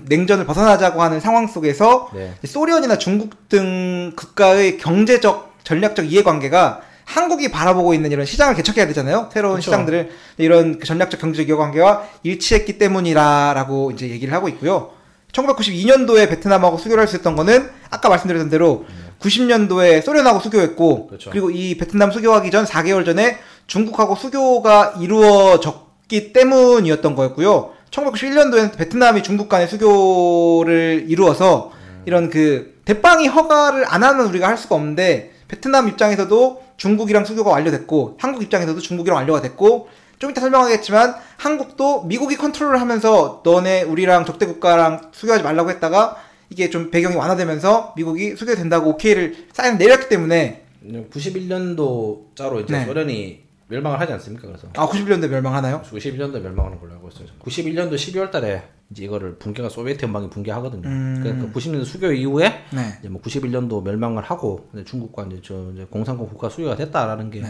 냉전을 벗어나자고 하는 상황 속에서 네. 소련이나 중국 등 국가의 경제적 전략적 이해관계가 한국이 바라보고 있는 이런 시장을 개척해야 되잖아요. 새로운 그렇죠. 시장들을 이런 전략적 경제적 이해관계와 일치했기 때문이라라고 이제 얘기를 하고 있고요. 1992년도에 베트남하고 수교를 할 수 있었던 거는 아까 말씀드렸던 대로 90년도에 소련하고 수교했고 그렇죠. 그리고 이 베트남 수교하기 전 4개월 전에 중국하고 수교가 이루어졌기 때문이었던 거였고요. 1991년도에는 베트남이 중국 간의 수교를 이루어서 이런 그 대빵이 허가를 안 하면 우리가 할 수가 없는데 베트남 입장에서도 중국이랑 수교가 완료됐고 한국 입장에서도 중국이랑 완료가 됐고 좀 이따 설명하겠지만 한국도 미국이 컨트롤을 하면서 너네 우리랑 적대 국가랑 수교하지 말라고 했다가 이게 좀 배경이 완화되면서 미국이 수교된다고 오케이를 사인 내렸기 때문에 91년도짜로 이제 네. 소련이 멸망을 하지 않습니까? 그래서 91년도에 멸망하나요? 91년도에 멸망하는 걸로 알고 있어요. 91년도 12월 달에 이제 이거를 붕괴가 소비에트 연방이 붕괴하거든요. 그러니까 90년도 수교 이후에 네. 이제 뭐 91년도 멸망을 하고 이제 중국과 이제 공산권 국가 수교가 됐다라는 게 네.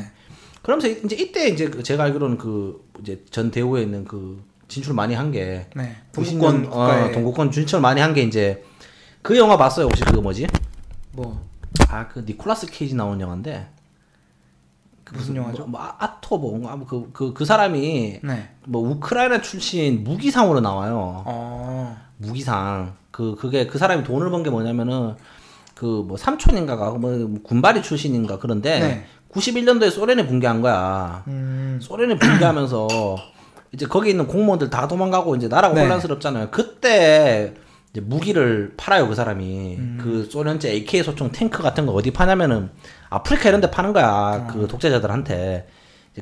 그러면서 이제 이때 이제 제가 알기로는 그 이제 전 대우에 있는 그 진출 많이 한 게 네. 동국권 진출 많이 한 게 이제 그 영화 봤어요? 혹시 그거 뭐지? 뭐? 그 니콜라스 케이지 나온 영화인데 무슨 영화죠? 아토 뭔가 그 사람이 네. 뭐 우크라이나 출신 무기상으로 나와요. 무기상. 그게 그 사람이 돈을 번 게 뭐냐면은 그 뭐 삼촌인가가 뭐 군발이 출신인가 그런데 네. 91년도에 소련에 붕괴한 거야. 소련에 붕괴하면서 이제 거기 있는 공무원들 다 도망가고 이제 나라가 네. 혼란스럽잖아요. 그때 이제 무기를 팔아요, 그 사람이. 그 소련제 AK 소총 탱크 같은 거 어디 파냐면은 아프리카 이런 데 파는 거야. 그 독재자들한테.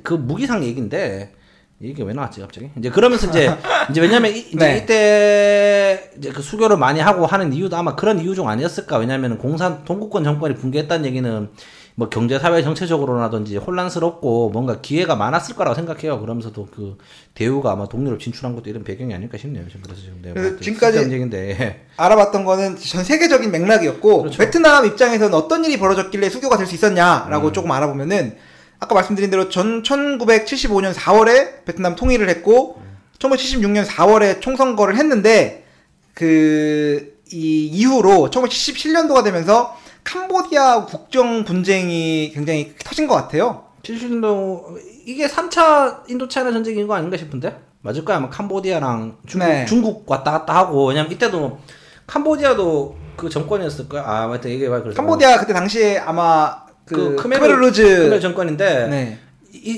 그 무기상 얘기인데 이게 왜 나왔지 갑자기? 이제 그러면서 이제 왜냐면 이제 네. 이때 이제 그 수교를 많이 하고 하는 이유도 아마 그런 이유 중 아니었을까? 왜냐면은 동구권 정권이 붕괴했다는 얘기는 뭐 경제 사회 정체적으로라든지 혼란스럽고 뭔가 기회가 많았을 거라고 생각해요. 그러면서도 그 대우가 아마 동유럽 진출한 것도 이런 배경이 아닐까 싶네요. 그래서 지금 내가 지금까지 얘기인데 알아봤던 거는 전 세계적인 맥락이었고 그렇죠. 베트남 입장에서는 어떤 일이 벌어졌길래 수교가 될 수 있었냐라고 조금 알아보면은 아까 말씀드린 대로 1975년 4월에 베트남 통일을 했고 1976년 4월에 총선거를 했는데 이 이후로 1977년도가 되면서 캄보디아 국정 분쟁이 굉장히 터진 것 같아요. 77년도 이게 3차 인도차이나 전쟁인 거 아닌가 싶은데? 맞을 거야. 아마 캄보디아랑 중국 왔다 갔다 하고 왜냐면 이때도 캄보디아도 그 정권이었을 거야. 아 맞다 이게 말 그렇죠. 캄보디아 그때 당시에 아마 그 크메르 정권인데 네.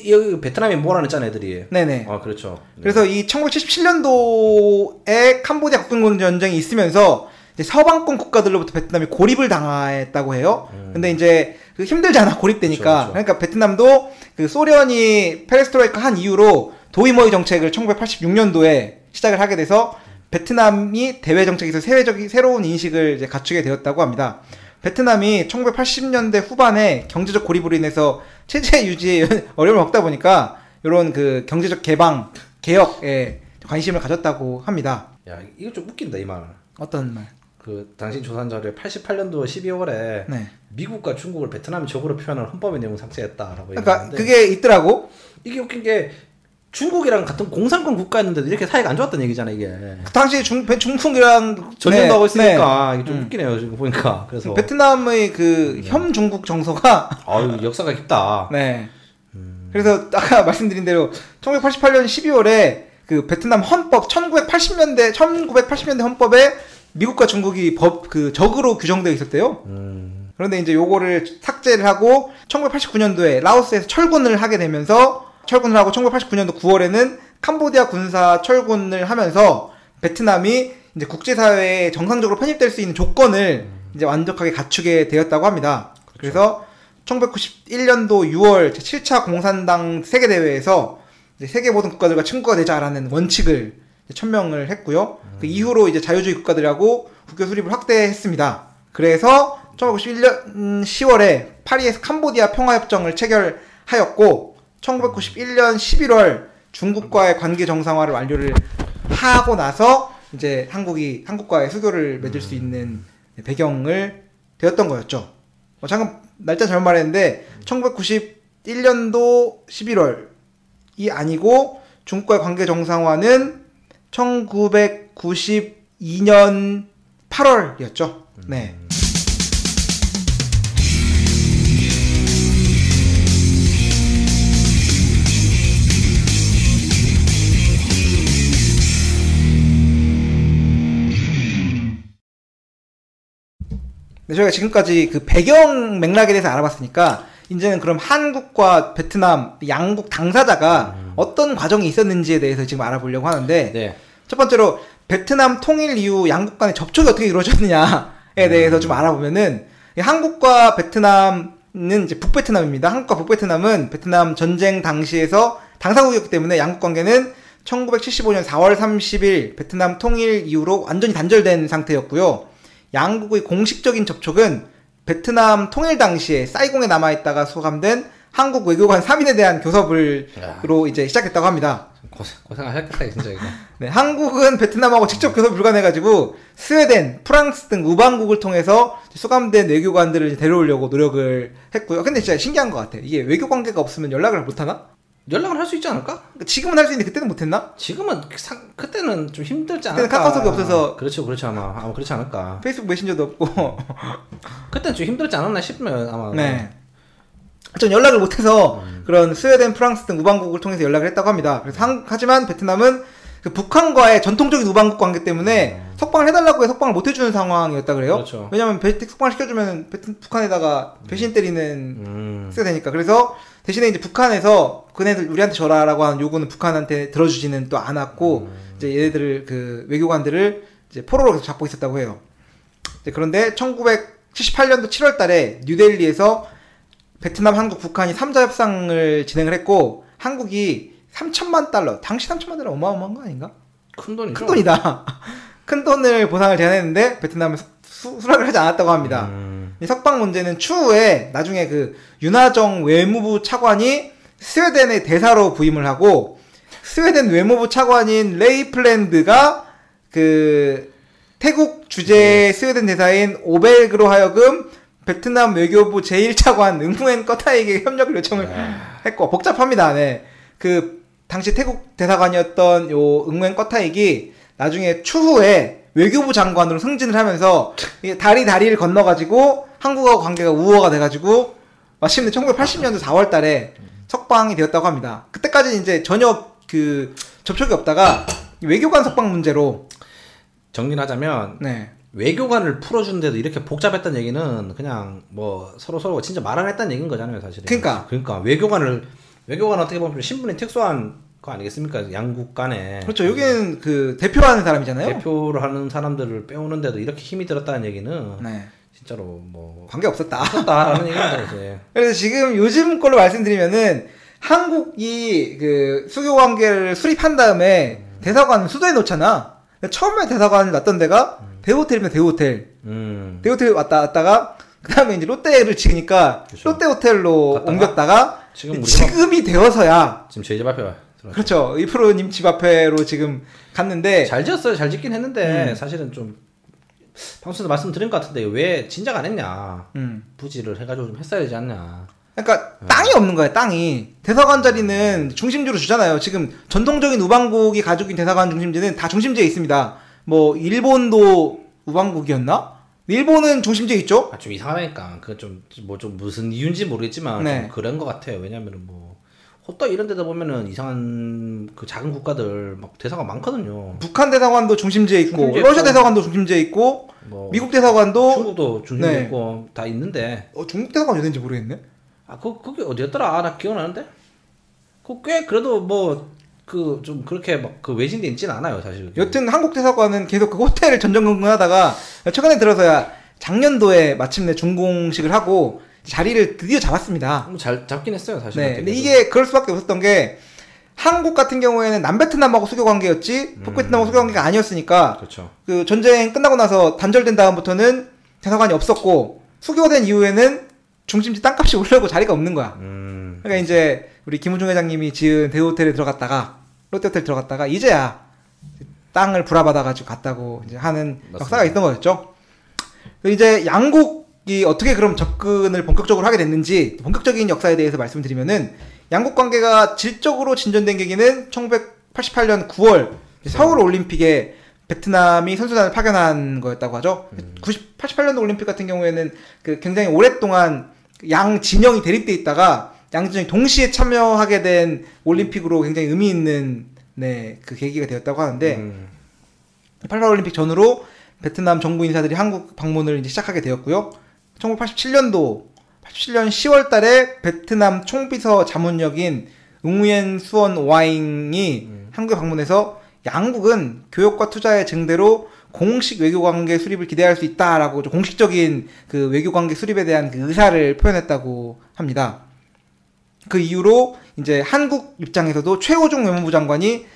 여기 베트남이 몰아냈잖아 애들이. 네네. 아 그렇죠. 그래서 이 1977년도에 캄보디아 국경 전쟁이 있으면서 이제 서방권 국가들로부터 베트남이 고립을 당했다고 해요. 근데 이제 그 힘들잖아 고립되니까. 그렇죠. 그러니까 베트남도 그 소련이 페레스트로이카 한 이후로 도이머이 정책을 1986년도에 시작을 하게 돼서 베트남이 대외 정책에서 새로운 인식을 이제 갖추게 되었다고 합니다. 베트남이 1980년대 후반에 경제적 고립으로 인해서 체제 유지에 어려움을 겪다 보니까 이런 그 경제적 개방, 개혁에 관심을 가졌다고 합니다. 야, 이거 좀 웃긴다, 이 말. 어떤 말? 그 당신 조사한 자료에 88년도 12월에 네. 미국과 중국을 베트남이 적으로 표현한 헌법의 내용 삭제했다라고 그러니까 얘기하는데 그게 있더라고. 이게 웃긴 게 중국이랑 같은 공산권 국가였는데도 이렇게 사이가 안 좋았던 얘기잖아 이게. 그 당시 중국이랑 전쟁도 하고 있으니까 이게 좀 웃기네요 지금 보니까. 그래서 베트남의 그 혐 중국 정서가 아유 역사가 깊다. 네. 그래서 아까 말씀드린 대로 1988년 12월에 그 베트남 헌법 1980년대 헌법에 미국과 중국이 적으로 규정되어 있었대요. 그런데 이제 요거를 삭제를 하고 1989년도에 라오스에서 철군을 하게 되면서 철군을 하고 1989년도 9월에는 캄보디아 군사 철군을 하면서 베트남이 이제 국제사회에 정상적으로 편입될 수 있는 조건을 이제 완벽하게 갖추게 되었다고 합니다. 그렇죠. 그래서 1991년도 6월 제7차 공산당 세계대회에서 이제 세계 모든 국가들과 친구가 되자라는 원칙을 천명을 했고요. 그 이후로 이제 자유주의 국가들하고 국교 수립을 확대했습니다. 그래서 1991년 10월에 파리에서 캄보디아 평화협정을 체결하였고 1991년 11월 중국과의 관계 정상화를 완료를 하고 나서 이제 한국과의 수교를 맺을 수 있는 배경을 되었던 거였죠. 잠깐 날짜 잘못 말했는데 1991년도 11월이 아니고 중국과의 관계 정상화는 1992년 8월이었죠. 네. 네, 저희가 지금까지 그 배경 맥락에 대해서 알아봤으니까 이제는 그럼 한국과 베트남 양국 당사자가 어떤 과정이 있었는지에 대해서 지금 알아보려고 하는데 네. 첫 번째로 베트남 통일 이후 양국 간의 접촉이 어떻게 이루어졌느냐에 대해서 좀 알아보면은 한국과 베트남은 이제 북베트남입니다. 한국과 북베트남은 베트남 전쟁 당시에서 당사국이었기 때문에 양국 관계는 1975년 4월 30일 베트남 통일 이후로 완전히 단절된 상태였고요. 양국의 공식적인 접촉은 베트남 통일 당시에 사이공에 남아있다가 소감된 한국 외교관 3인에 대한 교섭으로 이제 시작했다고 합니다. 고생하셨겠다 진짜 이거. 네, 한국은 베트남하고 직접 교섭 불가능해가지고 스웨덴, 프랑스 등 우방국을 통해서 수감된 외교관들을 데려오려고 노력을 했고요. 근데 진짜 신기한 것 같아. 이게 외교 관계가 없으면 연락을 못하나? 연락을 할 수 있지 않을까? 지금은 할 수 있는데 그때는 못했나? 지금은 그때는 좀 힘들지 않을까? 그때는 카카오톡이 없어서. 그렇죠 아마 그렇지 않을까? 페이스북 메신저도 없고. 그때는 좀 힘들지 않았나 싶으면 아마. 네. 전 연락을 못해서 그런 스웨덴, 프랑스 등 우방국을 통해서 연락을 했다고 합니다. 그래서 하지만 베트남은 그 북한과의 전통적인 우방국 관계 때문에 석방을 해달라고 해 석방을 못 해주는 상황이었다 그래요. 그렇죠. 왜냐면 석방을 시켜주면 북한에다가 배신 때리는 쓰게 되니까. 그래서 대신에 이제 북한에서 그네들 우리한테 줘라라고 하는 요구는 북한한테 들어주지는 또 않았고 이제 얘네들을 그 외교관들을 이제 포로로 계속 잡고 있었다고 해요. 그런데 1978년도 7월달에 뉴델리에서 베트남, 한국, 북한이 3자 협상을 진행을 했고 한국이 3천만 달러, 당시 3천만 달러 어마어마한 거 아닌가? 큰 돈이죠. 큰 돈이다. 큰 돈을 보상을 제안했는데 베트남은 수락을 하지 않았다고 합니다. 이 석방 문제는 추후에 나중에 그 윤하정 외무부 차관이 스웨덴의 대사로 부임을 하고 스웨덴 외무부 차관인 레이 플랜드가 그 태국 주재 스웨덴 대사인 오벨그로 하여금 베트남 외교부 제1차관 응후엔 꺼타에게 협력을 요청을 했고 복잡합니다. 네. 그 당시 태국 대사관이었던 요 응후엔 꺼타익이 나중에 추후에 외교부 장관으로 승진을 하면서 다리를 건너가지고 한국하고 관계가 우호가 돼가지고 마침내 1980년도 4월달에 석방이 되었다고 합니다. 그때까지는 이제 전혀 그 접촉이 없다가 외교관 석방 문제로 정리를 하자면 네. 외교관을 풀어주는데도 이렇게 복잡했다는 얘기는 그냥 뭐 서로 진짜 말 안 했다는 얘기인 거잖아요, 사실은. 그러니까 외교관은 어떻게 보면 신분이 특수한 거 아니겠습니까? 양국 간에. 그렇죠. 여기는 그 대표하는 사람이잖아요. 대표를 하는 사람들을 빼오는데도 이렇게 힘이 들었다는 얘기는 네. 진짜로 뭐 관계 없었다라는 얘기인 거지. 그래서 지금 요즘 걸로 말씀드리면은 한국이 그 수교 관계를 수립한 다음에 대사관을 수도에 놓잖아. 처음에 대사관을 놨던 데가 대호텔이면 대호텔. 대호텔 왔다가 그 다음에 이제 롯데를 지으니까 그렇죠. 롯데 호텔로 옮겼다가 지금이 되어서야 지금 저희 집 앞에 와. 그렇죠. 이 프로님 집 앞에로 지금 갔는데 잘 지었어요. 잘 짓긴 했는데 사실은 좀 방송에서 말씀드린 것 같은데 왜 진작 안 했냐. 부지를 해가지고 좀 했어야 되지 않냐. 그러니까 땅이 없는 거예요. 땅이. 대사관 자리는 중심지로 주잖아요. 지금 전통적인 우방국이 가지고 있는 대사관 중심지는 다 중심지에 있습니다. 뭐 일본도 우방국이었나? 일본은 중심지에 있죠? 좀 이상하니까. 그 좀 무슨 이유인지 모르겠지만 네. 좀 그런 것 같아요. 왜냐면은 뭐 호떡 이런 데다 보면은 이상한 그 작은 국가들 막 대사관 많거든요. 북한 대사관도 중심지에 있고 러시아 대사관도 중심지에 있고 뭐 미국 대사관도 중국도 중심지에 있고 다 있는데 중국 대사관 어딘지 모르겠네. 그게 어디였더라? 나 기억나는데? 꽤 그래도 뭐 좀 그렇게 막 그 외진데 있지는 않아요, 사실. 여튼 한국 대사관은 계속 그 호텔을 전전긍긍하다가 최근에 들어서야 작년도에 마침내 준공식을 하고 자리를 드디어 잡았습니다. 잘 잡긴 했어요, 사실. 네. 근데 이게 그럴 수밖에 없었던 게 한국 같은 경우에는 남베트남하고 수교 관계였지 북베트남하고 수교 관계가 아니었으니까 그렇죠. 그 전쟁 끝나고 나서 단절된 다음부터는 대사관이 없었고 수교된 이후에는 중심지 땅값이 오르고 자리가 없는 거야. 그러니까 이제 우리 김우중 회장님이 지은 대호텔에 들어갔다가 롯데호텔 들어갔다가 이제야 땅을 불화받아가지고 갔다고 이제 하는 맞습니다. 역사가 있던 거였죠. 이제 양국이 어떻게 그럼 접근을 본격적으로 하게 됐는지 본격적인 역사에 대해서 말씀드리면은 양국 관계가 질적으로 진전된 계기는 1988년 9월 서울 올림픽에 베트남이 선수단을 파견한 거였다고 하죠. 88년도 올림픽 같은 경우에는 그 굉장히 오랫동안 양 진영이 대립돼 있다가 양 진영이 동시에 참여하게 된 올림픽으로 굉장히 의미 있는 그 계기가 되었다고 하는데 88올림픽 전후로 베트남 정부 인사들이 한국 방문을 이제 시작하게 되었고요. 1987년 10월 달에 베트남 총비서 자문역인 응우옌 수원 와잉이 한국에 방문해서 양국은 교역과 투자의 증대로 공식 외교관계 수립을 기대할 수 있다라고 공식적인 그 외교관계 수립에 대한 그 의사를 표현했다고 합니다. 그 이후로 이제 한국 입장에서도 최호중 외무부 장관이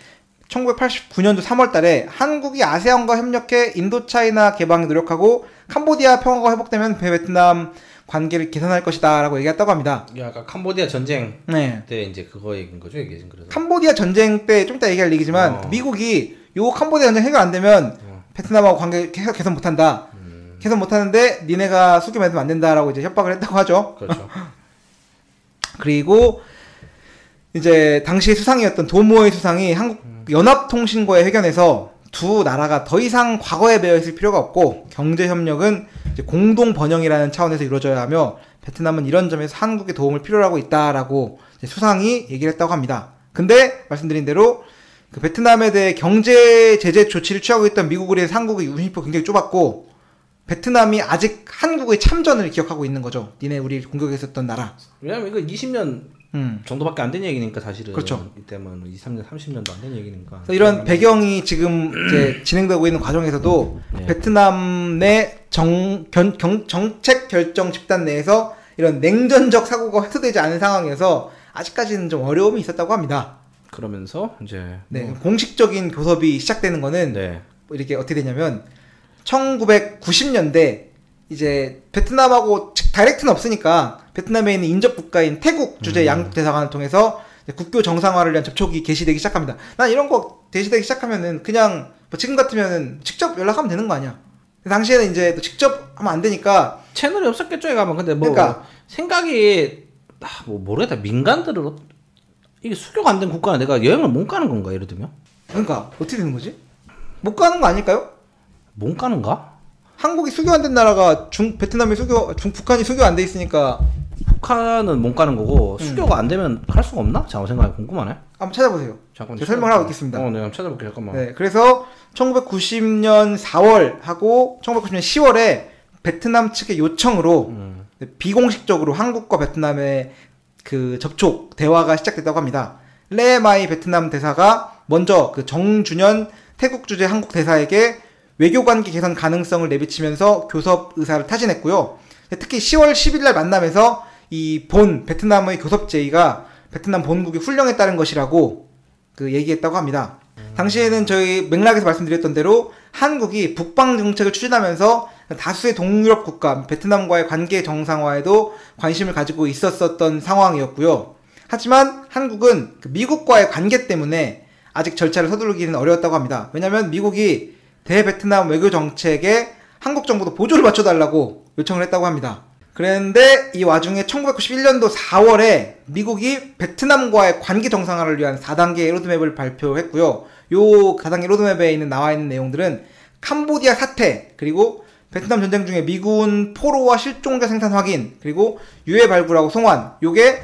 1989년도 3월 달에 한국이 아세안과 협력해 인도차이나 개방에 노력하고 캄보디아 평화가 회복되면 베트남 관계를 개선할 것이다 라고 얘기했다고 합니다. 아까 캄보디아 전쟁 때 이제 그거 얘기인 거죠? 이게 지금 그래서. 캄보디아 전쟁 때 좀 이따 얘기할 얘기지만 미국이 요 캄보디아 전쟁 해결 안 되면 베트남하고 관계 개선 못한다. 개선 못하는데 니네가 수교 맺으면 안 된다라고 이제 협박을 했다고 하죠. 그렇죠. 그리고 이제 당시 수상이었던 도모의 수상이 한국 연합통신과의 회견에서 두 나라가 더 이상 과거에 매여 있을 필요가 없고 경제 협력은 이제 공동 번영이라는 차원에서 이루어져야 하며 베트남은 이런 점에서 한국의 도움을 필요로 하고 있다라고 이제 수상이 얘기를 했다고 합니다. 근데 말씀드린 대로 그 베트남에 대해 경제 제재 조치를 취하고 있던 미국에 대해서 한국의 운신폭 굉장히 좁았고 베트남이 아직 한국의 참전을 기억하고 있는 거죠. 니네 우리 공격했었던 나라. 왜냐면 이거 20년 정도밖에 안 된 얘기니까 사실은. 그렇죠. 이때면 23년, 30년도 안 된 얘기니까. 이런 배경이 지금 이제 진행되고 있는 과정에서도 네. 베트남 내 정책 결정 집단 내에서 이런 냉전적 사고가 해소되지 않은 상황에서 아직까지는 좀 어려움이 있었다고 합니다. 그러면서 이제 네, 공식적인 교섭이 시작되는 거는 네. 이렇게 어떻게 되냐면 1990년대 이제 베트남하고 다이렉트는 없으니까 베트남에 있는 인접 국가인 태국 주재 양국 대사관을 통해서 국교 정상화를 위한 접촉이 개시되기 시작합니다. 난 이런 거 개시되기 시작하면은 그냥 뭐 지금 같으면은 직접 연락하면 되는 거 아니야? 당시에는 이제 또 직접 하면 안 되니까 채널이 없었겠죠, 이거 하면. 근데 뭐 그러니까 생각이 뭐 모르겠다. 민간들을 이게 수교가 안 된 국가는 내가 여행을 못 가는 건가, 예를 들면? 그러니까 어떻게 되는 거지? 못 가는 거 아닐까요? 못 가는가? 한국이 수교 안 된 나라가 베트남이 북한이 수교 안 돼 있으니까 북한은 못 가는 거고 수교가 안 되면 갈 수가 없나? 잠깐 생각이 궁금하네. 한번 찾아보세요. 잠깐 제가 설명을 하고 있겠습니다. 네, 한번 찾아볼게요. 잠깐만. 네, 그래서 1990년 4월 하고 1990년 10월에 베트남 측의 요청으로 비공식적으로 한국과 베트남의 그 접촉 대화가 시작됐다고 합니다. 레마이 베트남 대사가 먼저 그 정준현 태국 주재 한국 대사에게 외교관계 개선 가능성을 내비치면서 교섭 의사를 타진했고요. 특히 10월 10일 날 만남에서 이 베트남의 교섭 제의가 베트남 본국이 훌령에 따른 것이라고 그 얘기했다고 합니다. 당시에는 저희 맥락에서 말씀드렸던 대로 한국이 북방 정책을 추진하면서 다수의 동유럽 국가, 베트남과의 관계 정상화에도 관심을 가지고 있었던 상황이었고요. 하지만 한국은 그 미국과의 관계 때문에 아직 절차를 서두르기는 어려웠다고 합니다. 왜냐하면 미국이 대베트남 외교 정책에 한국 정부도 보조를 맞춰달라고 요청을 했다고 합니다. 그런데 이 와중에 1991년도 4월에 미국이 베트남과의 관계 정상화를 위한 4단계 로드맵을 발표했고요. 요 4단계 로드맵에 나와 있는 내용들은 캄보디아 사태, 그리고 베트남 전쟁 중에 미군 포로와 실종자 생산 확인, 그리고 유해 발굴하고 송환, 요게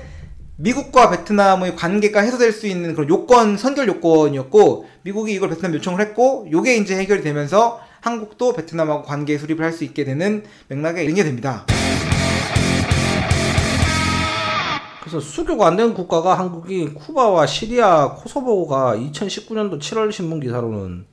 미국과 베트남의 관계가 해소될 수 있는 그런 요건, 선결 요건이었고, 미국이 이걸 베트남 요청을 했고, 요게 이제 해결이 되면서 한국도 베트남하고 관계 수립을 할 수 있게 되는 맥락에 이르게 됩니다. 그래서 수교가 안 된 국가가 한국이 쿠바와 시리아, 코소보가 2019년도 7월 신문 기사로는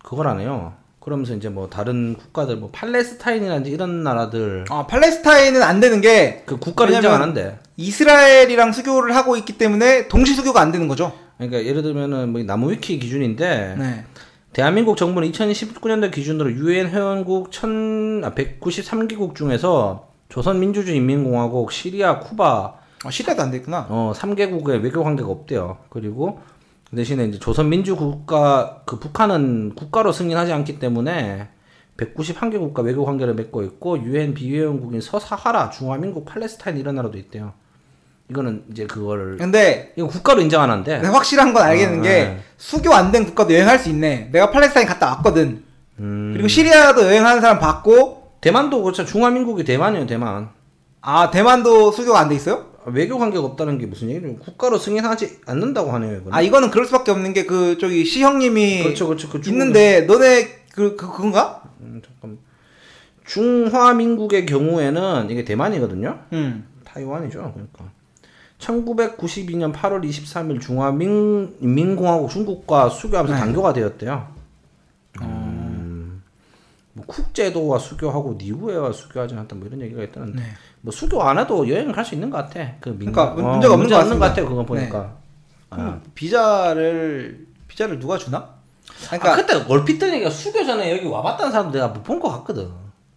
그거라네요. 그러면서 이제 뭐 다른 국가들, 뭐 팔레스타인이라든지 이런 나라들. 팔레스타인은 안 되는 게 그 국가를 인정 안 한대. 이스라엘이랑 수교를 하고 있기 때문에 동시 수교가 안 되는 거죠. 그러니까 예를 들면은 뭐 나무위키 기준인데. 네. 대한민국 정부는 2019년도 기준으로 유엔 회원국 193개국 중에서 조선민주주의인민공화국, 시리아, 쿠바, 시리아도 안 돼 있구나. 3개국의 외교 관계가 없대요. 그리고 그 대신에 이제 조선민주국가, 그 북한은 국가로 승인하지 않기 때문에 191개 국가 외교 관계를 맺고 있고, 유엔 비회원국인 서사하라, 중화민국, 팔레스타인 이런 나라도 있대요. 이거는 이제 그거를. 근데 이거 국가로 인정 안 한대. 확실한 건 알겠는 게 수교 안 된 국가도 여행할 수 있네. 내가 팔레스타인 갔다 왔거든. 그리고 시리아도 여행하는 사람 봤고. 대만도 그렇죠. 중화민국이 대만이에요, 대만. 대만도 수교가 안 돼 있어요? 외교 관계가 없다는 게 무슨 얘기죠? 국가로 승인하지 않는다고 하네요, 이거는. 이거는 그럴 수밖에 없는 게 저기 시형님이 그렇죠. 있는데 너네 그건가? 잠깐. 중화민국의 경우에는 이게 대만이거든요. 타이완이죠, 그러니까. 1992년 8월 23일 중화민국공화국 중국과 수교하면서 단교가 되었대요. 뭐 국제도와 수교하고 니우에와 수교하지 않았다 뭐 이런 얘기가 있다는데. 네. 뭐 수교 안 해도 여행을 갈 수 있는 것 같아. 그러니까 문제가 없는 것 같아요. 그거 보니까. 네. 비자를 누가 주나? 그러니까 그때 얼핏 든 얘기가 수교 전에 여기 와봤다는 사람도 내가 못 본 것 같거든.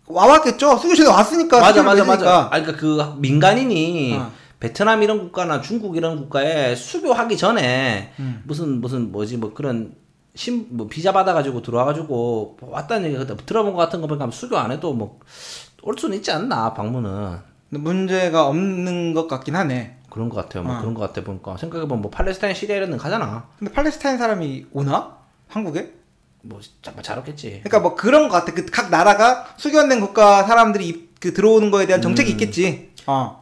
와봤겠죠. 수교 전에 왔으니까. 맞아. 그러니까 그 민간인이 베트남 이런 국가나 중국 이런 국가에 수교하기 전에 무슨 뭐지 뭐 그런 뭐 비자 받아가지고 들어와가지고 왔다는 얘기 그때 들어본 것 같은 거 보니까 수교 안 해도 뭐 올 수는 있지 않나 방문은. 문제가 없는 것 같긴 하네. 그런 것 같아요. 뭐 그런 것 같아 보니까 생각해보면 뭐 팔레스타인 시리아 이런 데 가잖아. 근데 팔레스타인 사람이 오나? 한국에? 뭐 잘 없겠지. 그러니까 뭐 그런 것 같아. 그 각 나라가 수교 안 된 국가 사람들이 들어오는 거에 대한 정책이 있겠지.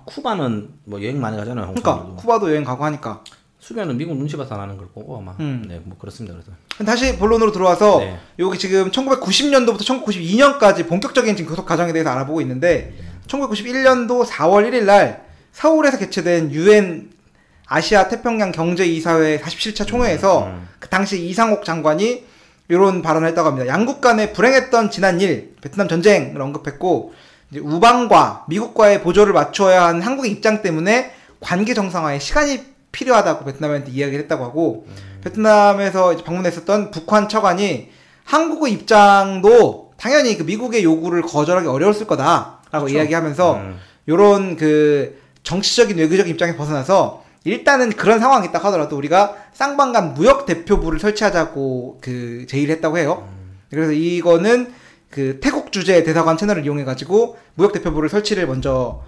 쿠바는 뭐 여행 많이 가잖아요. 그러니까 쿠바도 여행 가고 하니까. 수교는 미국 눈치 봐서 안 하는 걸 거고 아마. 네, 뭐 그렇습니다. 그래서 다시 본론으로 들어와서 네. 여기 지금 1990년도부터 1992년까지 본격적인 지금 교섭 과정에 대해서 알아보고 있는데 1991년도 4월 1일 날 서울에서 개최된 UN 아시아 태평양 경제이사회 47차 총회에서 그 당시 이상옥 장관이 이런 발언을 했다고 합니다. 양국 간에 불행했던 지난 일, 베트남 전쟁을 언급했고 이제 우방과 미국과의 보조를 맞춰야 하는 한국의 입장 때문에 관계 정상화에 시간이 필요하다고 베트남한테 이야기를 했다고 하고 베트남에서 이제 방문했었던 북한 차관이 한국의 입장도 당연히 그 미국의 요구를 거절하기 어려웠을 거다라고 그렇죠. 이야기하면서 요런 그 정치적인 외교적인 입장에 벗어나서 일단은 그런 상황이 있다 하더라도 우리가 쌍방간 무역 대표부를 설치하자고 그 제의를 했다고 해요. 그래서 이거는 그 태국 주재 대사관 채널을 이용해 가지고 무역 대표부를 설치를 먼저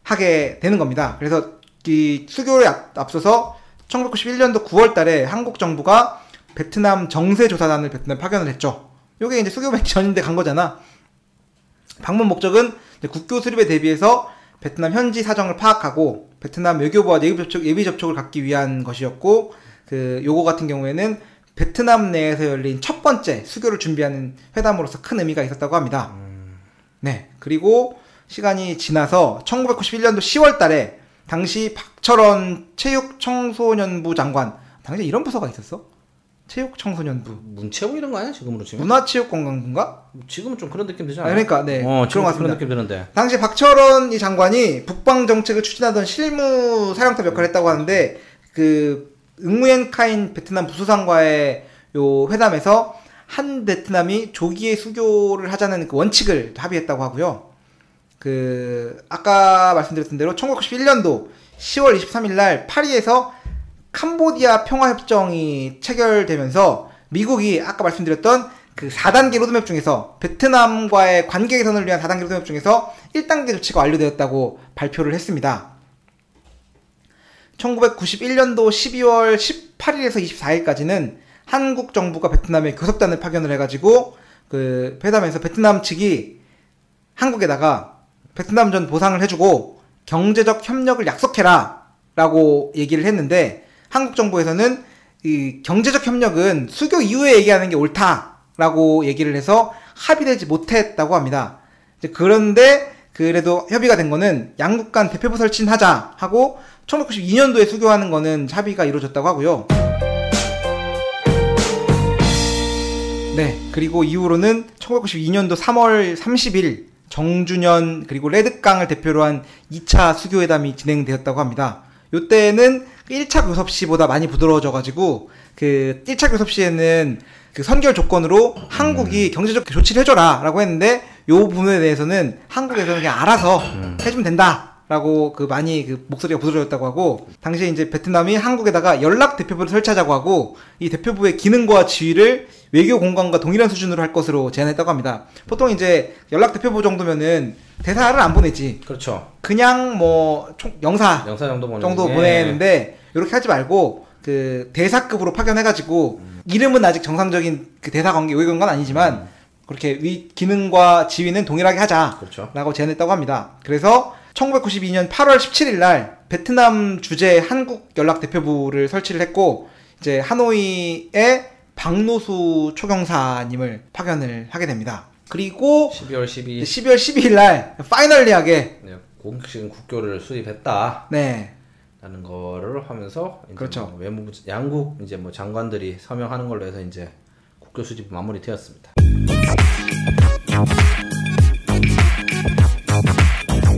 하게 되는 겁니다. 그래서 이 수교에 앞서서 1991년도 9월 달에 한국 정부가 베트남 정세조사단을 베트남 파견을 했죠. 요게 이제 수교 맺기 전인데 간 거잖아. 방문 목적은 국교 수립에 대비해서 베트남 현지 사정을 파악하고 베트남 외교부와 예비 접촉을 갖기 위한 것이었고 그 요거 같은 경우에는 베트남 내에서 열린 첫 번째 수교를 준비하는 회담으로서 큰 의미가 있었다고 합니다. 네. 그리고 시간이 지나서 1991년도 10월 달에 당시 박철원 체육청소년부 장관, 당시 이런 부서가 있었어? 체육청소년부. 문체부 이런 거 아니야? 지금으로 치면? 문화체육관광부인가? 지금은 좀 그런 느낌 되지 않아요? 그러니까, 네. 그런 것 같습니다. 그런 느낌 드는데. 당시 박철원 이 장관이 북방정책을 추진하던 실무 사령탑 역할을 했다고 하는데, 그, 응무엔카인 베트남 부수상과의 요 회담에서 한 베트남이 조기에 수교를 하자는 그 원칙을 합의했다고 하고요. 그 아까 말씀드렸던 대로 1991년도 10월 23일 날 파리에서 캄보디아 평화협정이 체결되면서 미국이 아까 말씀드렸던 그 4단계 로드맵 중에서 베트남과의 관계 개선을 위한 4단계 로드맵 중에서 1단계 조치가 완료되었다고 발표를 했습니다. 1991년도 12월 18일에서 24일까지는 한국 정부가 베트남에 교섭단을 파견을 해가지고 그 회담에서 베트남 측이 한국에다가 베트남 전 보상을 해주고 경제적 협력을 약속해라 라고 얘기를 했는데 한국 정부에서는 이 경제적 협력은 수교 이후에 얘기하는 게 옳다라고 얘기를 해서 합의되지 못했다고 합니다. 그런데 그래도 협의가 된 거는 양국 간 대표부 설치는 하자 하고 1992년도에 수교하는 거는 합의가 이루어졌다고 하고요. 네, 그리고 이후로는 1992년도 3월 30일 정준현 그리고 레드깡을 대표로 한 2차 수교회담이 진행되었다고 합니다. 요때는 1차 교섭시보다 많이 부드러워져가지고 그 1차 교섭시에는 그 선결 조건으로 한국이 경제적 조치를 해줘라 라고 했는데 요 부분에 대해서는 한국에서는 그냥 알아서 해주면 된다 라고 그 많이 그 목소리가 부드러워졌다고 하고 당시에 이제 베트남이 한국에다가 연락 대표부를 설치하자고 하고 이 대표부의 기능과 지위를 외교 공간과 동일한 수준으로 할 것으로 제안했다고 합니다. 보통 이제 연락 대표부 정도면은 대사를 안 보내지. 그렇죠. 그냥 뭐 영사 정도 보내는데 이렇게 하지 말고 그 대사급으로 파견해가지고 이름은 아직 정상적인 그 대사 관계 외교 관계는 아니지만 그렇게 기능과 지위는 동일하게 하자라고 그렇죠. 제안했다고 합니다. 그래서 1992년 8월 17일 날 베트남 주재 한국 연락 대표부를 설치를 했고 이제 하노이에 박노수 초경사님을 파견을 하게 됩니다. 그리고 12월 12일 날 파이널리하게 공식적인 국교를 수립했다. 네. 라는 거를 하면서 이제 그렇죠. 뭐 외무부 양국 이제 뭐 장관들이 서명하는 걸로 해서 이제 국교 수립 마무리되었습니다.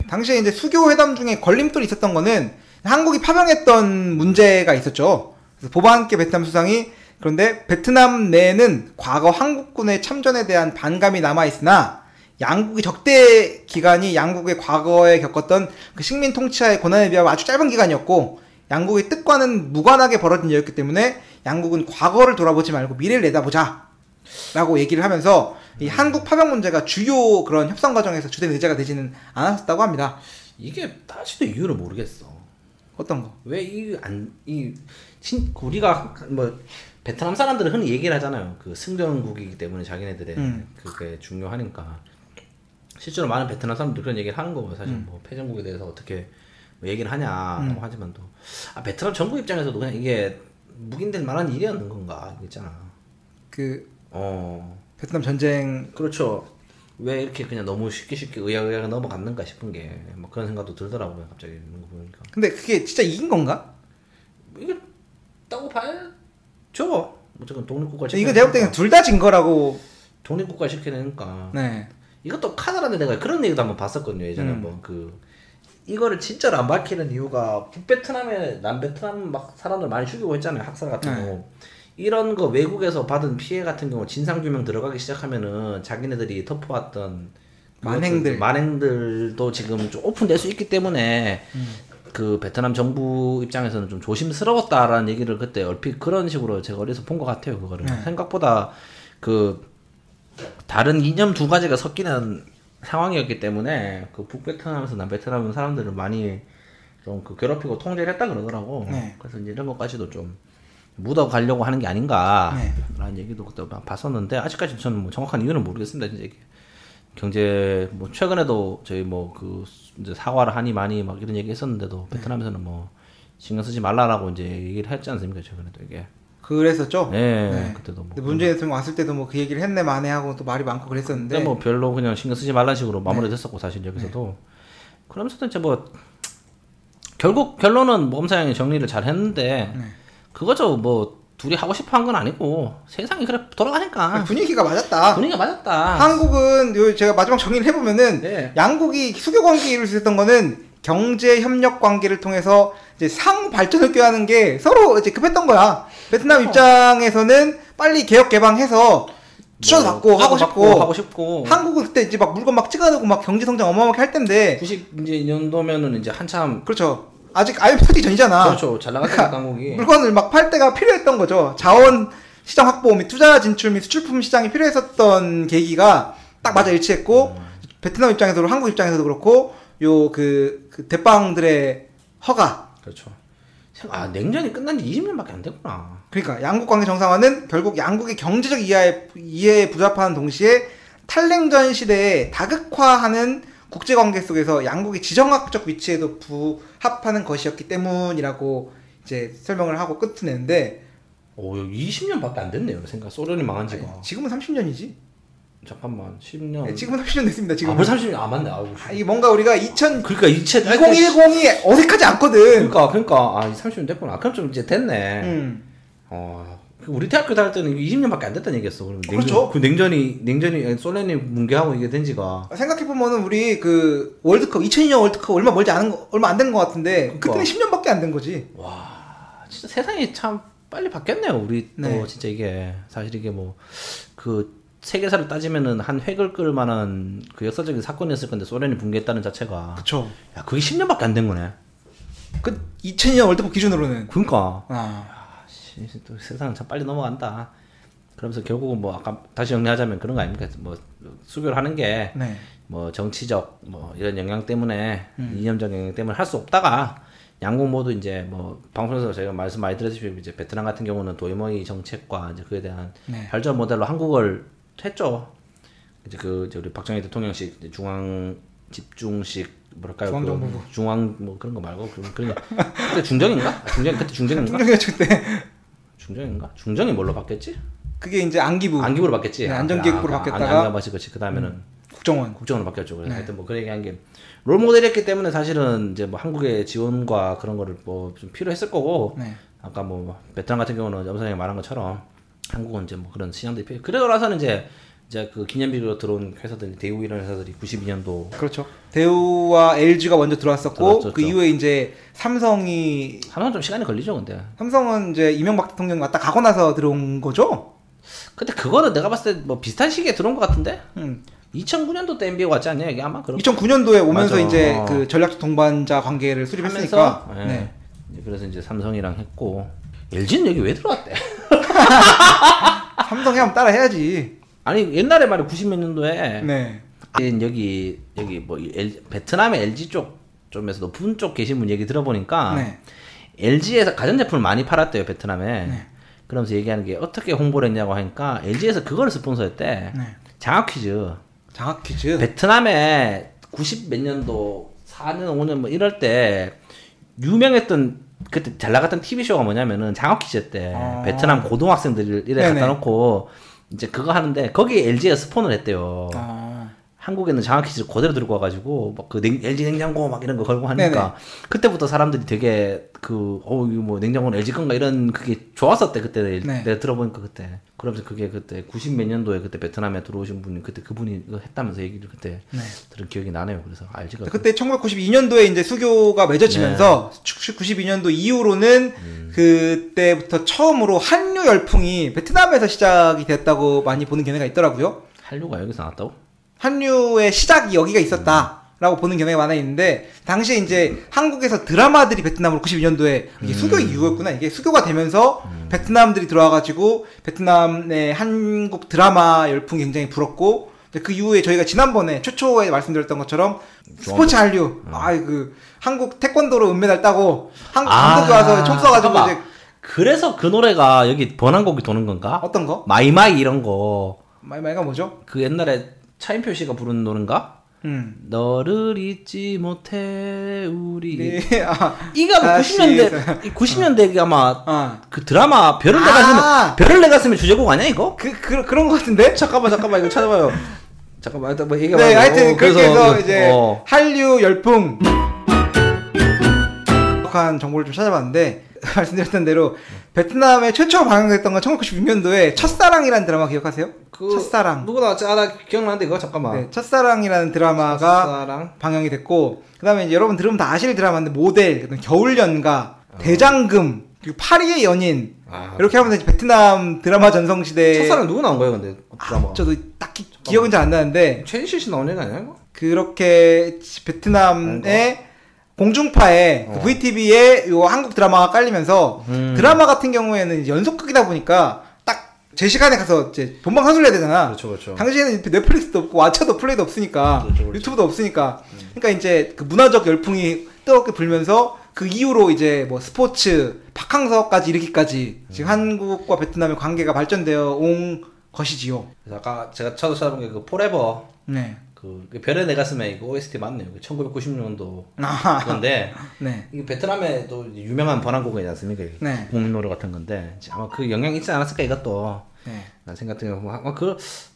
당시에 이제 수교 회담 중에 걸림돌이 있었던 거는 한국이 파병했던 문제가 있었죠. 그래서 보반께 베트남 수상이 그런데 베트남 내에는 과거 한국군의 참전에 대한 반감이 남아있으나 양국의 적대 기간이 양국의 과거에 겪었던 그 식민 통치하의 고난에 비하면 아주 짧은 기간이었고 양국의 뜻과는 무관하게 벌어진 일이었기 때문에 양국은 과거를 돌아보지 말고 미래를 내다보자 라고 얘기를 하면서 이 한국 파병 문제가 주요 그런 협상 과정에서 주된 의제가 되지는 않았었다고 합니다. 이게 다시도 이유를 모르겠어. 어떤 거? 왜 우리가 뭐 베트남 사람들은 흔히 얘기를 하잖아요. 그 승전국이기 때문에 자기네들의 그게 중요하니까. 실제로 많은 베트남 사람들이 그런 얘기를 하는 거고 사실 뭐 패전국에 대해서 어떻게 뭐 얘기를 하냐라고 하지만 또 베트남 정부 입장에서도 그냥 이게 묵인될 만한 일이었는 건가 있잖아. 베트남 전쟁 그렇죠. 왜 이렇게 그냥 너무 쉽게 의아하게 넘어갔는가 싶은 게 뭐 그런 생각도 들더라고요. 갑자기 이런 거 보니까. 근데 그게 진짜 이긴 건가? 이게 있다고 봐야죠. 어쨌든 독립국가 이거 내가 볼 때는 둘 다 진 거라고. 독립국가 시켜내니까. 네. 이것도 카나라는 내가 그런 얘기도 한번 봤었거든요. 예전에 이거를 진짜로 안 밝히는 이유가 북베트남에 남베트남 막 사람들 많이 죽이고 했잖아요. 학살 같은 거. 이런 거 외국에서 받은 피해 같은 경우 진상규명 들어가기 시작하면은 자기네들이 덮어왔던 만행들도 지금 좀 오픈될 수 있기 때문에 그 베트남 정부 입장에서는 좀 조심스러웠다라는 얘기를 그때 얼핏 그런 식으로 제가 어디서 본 것 같아요. 그거를 생각보다 그 다른 이념 두 가지가 섞이는 상황이었기 때문에 그 북베트남에서 남베트남 사람들을 많이 좀 그 괴롭히고 통제를 했다 그러더라고. 그래서 이제 이런 것까지도 좀 묻어 가려고 하는 게 아닌가라는 얘기도 그때 봤었는데 아직까지 저는 뭐 정확한 이유는 모르겠습니다. 진짜 이게 경제 뭐 최근에도 저희 뭐 그 이제 사과를 하니 많이 막 이런 얘기 했었는데도 베트남에서는 뭐 신경 쓰지 말라라고 이제 얘기를 했지 않습니까? 최근에도 이게. 그랬었죠? 네. 그때도 뭐. 문재인 대통령 왔을 때도 뭐 그 얘기를 했네 마네 하고 또 말이 많고 그랬었는데. 근데 뭐 별로 그냥 신경 쓰지 말라는 식으로 마무리됐었고 사실 여기서도. 그러면서도 이제 뭐 결국 결론은 모범사양이 정리를 잘 했는데 그거죠. 뭐 둘이 하고 싶어 한 건 아니고 세상이 그래 돌아가니까 분위기가 맞았다. 한국은 제가 마지막 정리를 해보면은 양국이 수교 관계 이룰 수 있었던 거는 경제 협력 관계를 통해서 이제 상호 발전을 꾀하는 게 서로 이제 급했던 거야. 베트남 입장에서는 빨리 개혁 개방해서 투자도 받고 하고 싶고 한국은 그때 이제 막 물건 막 찍어내고 막 경제 성장 어마어마하게 할 텐데 90년도면은 이제 한참 그렇죠. 아직 IMF 터지기 전이잖아. 그렇죠. 잘 나갔던 한국이 물건을 막 팔 때가 필요했던 거죠. 자원 시장 확보 및 투자 진출 및 수출품 시장이 필요했었던 계기가 딱 맞아 일치했고 베트남 입장에서도 한국 입장에서도 그렇고 그 대빵들의 허가. 그렇죠. 냉전이 끝난 지 20년밖에 안 됐구나. 그러니까 양국 관계 정상화는 결국 양국의 경제적 이해에 부합하는 동시에 탈냉전 시대에 다극화하는 국제관계 속에서 양국의 지정학적 위치에도 부합하는 것이었기 때문이라고 이제 설명을 하고 끝을 내는데 20년밖에 안 됐네요. 소련이 망한 지가. 지금은 30년이지. 잠깐만 10년. 네, 지금은 30년 됐습니다. 지금. 벌써 30년 맞네. 이게 뭔가 우리가 2010이 어색하지 않거든. 그러니까 30년 됐구나. 그럼 좀 이제 됐네. 우리 대학교 다닐 때는 20년밖에 안 됐다는 얘기였어. 그렇죠. 냉전이 소련이 붕괴하고 이게 된 지가. 생각해보면은 우리 그 월드컵 2002년 월드컵 얼마 안 된 것 같은데 그때는 10년밖에 안 된 거지. 와 진짜 세상이 참 빨리 바뀌었네요. 우리 또 진짜 이게 사실 이게 뭐 그 세계사를 따지면은 한 획을 끌 만한 그 역사적인 사건이었을 건데 소련이 붕괴했다는 자체가. 그쵸. 야 그게 10년밖에 안 된 거네. 그 2002년 월드컵 기준으로는. 그러니까. 또 세상은 참 빨리 넘어간다. 그러면서 결국은 뭐 아까 다시 정리하자면 그런 거 아닙니까? 뭐 수교를 하는 게 뭐 정치적 뭐 이런 영향 때문에 이념적 영향 때문에 할 수 없다가 양국 모두 이제 뭐 방송에서 제가 말씀 많이 드렸듯이 이제 베트남 같은 경우는 도이머이 정책과 이제 그에 대한 발전 모델로 한국을 했죠. 이제 우리 박정희 대통령식 중앙 집중식 뭐랄까요? 중앙정부 중앙 뭐 그런 거 말고 그런 그때 중정인가? 그때 중정인가? 중정이었죠 그때. 중정인가? 중정이 뭘로 바뀌었지? 그게 이제 안기부로 바뀌었지. 안전기획부로 바뀌었다가 그 다음에는 국정원으로 바뀌었죠. 그래서 하여튼 뭐 그 얘기한 게 롤 모델이었기 때문에 사실은 이제 뭐 한국의 지원과 그런 거를 뭐 좀 필요했을 거고 아까 뭐 베트남 같은 경우는 염선이 말한 것처럼 한국은 이제 뭐 그런 시장들이 필요. 그러고 나서는 이제 그 기념비로 들어온 회사들 대우 이런 회사들이 92년도 그렇죠. 대우와 LG가 먼저 들어왔었고 그 이후에 이제 삼성은 좀 시간이 걸리죠, 근데. 삼성은 이제 이명박 대통령 왔다 가고 나서 들어온 거죠? 근데 그거는 내가 봤을 때 뭐 비슷한 시기에 들어온 것 같은데. 2009년도 때 MBA 왔지 않냐 이게 아마. 2009년도에 오면서 맞아. 이제 그 전략적 동반자 관계를 수립했으니까. 그래서 이제 삼성이랑 했고 LG는 여기 왜 들어왔대? 삼성이 한번 따라 해야지. 아니 옛날에 말이 90몇 년도에 여기 뭐 베트남의 LG 쪽에서 높은 쪽 계신 분 얘기 들어보니까 LG에서 가전제품을 많이 팔았대요 베트남에. 그러면서 얘기하는 게 어떻게 홍보를 했냐고 하니까 LG에서 그거를 스폰서했대. 장학 퀴즈. 장학 퀴즈. 베트남에 90 몇 년도 4년 5년 뭐 이럴 때 유명했던 그때 잘 나갔던 TV 쇼가 뭐냐면은 장학 퀴즈 때 베트남 고등학생들 이래 갖다 놓고 이제 그거 하는데 거기에 LG가 스폰을 했대요. 한국에는 장학 퀴즈를 그대로 들고 와가지고 막 그 LG 냉장고 막 이런 거 걸고 하니까 네네. 그때부터 사람들이 되게 이거 뭐 냉장고는 LG 건가 이런 그게 좋았었대 그때 네. 내가 들어보니까 그때 그러면서 그게 그때 90 몇 년도에 그때 베트남에 들어오신 분이 그때 그분이 했다면서 얘기를 그때 들은 기억이 나네요. 그래서 LG가 그때 1992년도에 이제 수교가 맺어지면서 92년도 이후로는 그때부터 처음으로 한류 열풍이 베트남에서 시작이 됐다고 많이 보는 견해가 있더라고요. 한류가 여기서 나왔다고? 한류의 시작이 여기가 있었다라고 보는 견해가 많아 있는데 당시에 이제 한국에서 드라마들이 베트남으로 92년도에 이게 수교 이후였구나. 이게 수교가 되면서 베트남들이 들어와가지고 베트남의 한국 드라마 열풍이 굉장히 불었고 그 이후에 저희가 지난번에 최초에 말씀드렸던 것처럼 스포츠 한류 한국 태권도로 은메달 따고 한국에 와서 총 쏴가지고 이제 그래서 그 노래가 여기 번안곡이 도는 건가? 어떤 거? 마이마이 이런 거. 마이마이가 뭐죠? 그 옛날에 차인표 씨가 부른 노래인가? 너를 잊지 못해 우리 이가 90년대 아마 그 드라마 별을 내 가슴에 주제곡 아니야 이거? 그런 거 같은데? 잠깐만 이거 찾아봐요. 잠깐만 뭐 얘기해 네, 하여튼 그렇게 해서 이제 한류 열풍 한 정보를 좀 찾아봤는데 말씀드렸던 대로 베트남에 최초로 방영됐던 건 1996년도에 첫사랑이라는 드라마 기억하세요? 첫사랑. 누구 나왔지? 나 기억나는데 이거 잠깐만. 네, 첫사랑이라는 드라마가 방영이 됐고 그다음에 이제 여러분 들으면 다 아실 드라마인데 모델, 겨울연가, 대장금, 그리고 파리의 연인 이렇게 하면서 이제 베트남 드라마 전성시대. 첫사랑 누구 나온 거예요, 근데 드라마? 저도 딱히 기억은 잘 안 나는데. 최인실 씨 나온 얘기 아니야 이거? 그렇게 베트남의 공중파에 그 VTV에 요 한국 드라마가 깔리면서 드라마 같은 경우에는 이제 연속극이다 보니까 딱 제 시간에 가서 이제 본방사수를 해야 되잖아. 그렇죠. 당시에는 넷플릭스도 없고 왓챠도 플레이도 없으니까 그렇죠. 유튜브도 없으니까 그러니까 이제 그 문화적 열풍이 뜨겁게 불면서 그 이후로 이제 뭐 스포츠 박항서까지 이르기까지 지금 한국과 베트남의 관계가 발전되어 온 것이지요. 그래서 아까 제가 찾아본 게 그 포레버 네. 그 별의 내 가슴에 이거 OST 맞네요. 1990년도 건데 네. 이게 베트남의 또 유명한 번안곡이지 않습니까? 네. 국민 노래 같은 건데 아마 그 영향이 있지 않았을까 이것도. 네. 난 생각 등에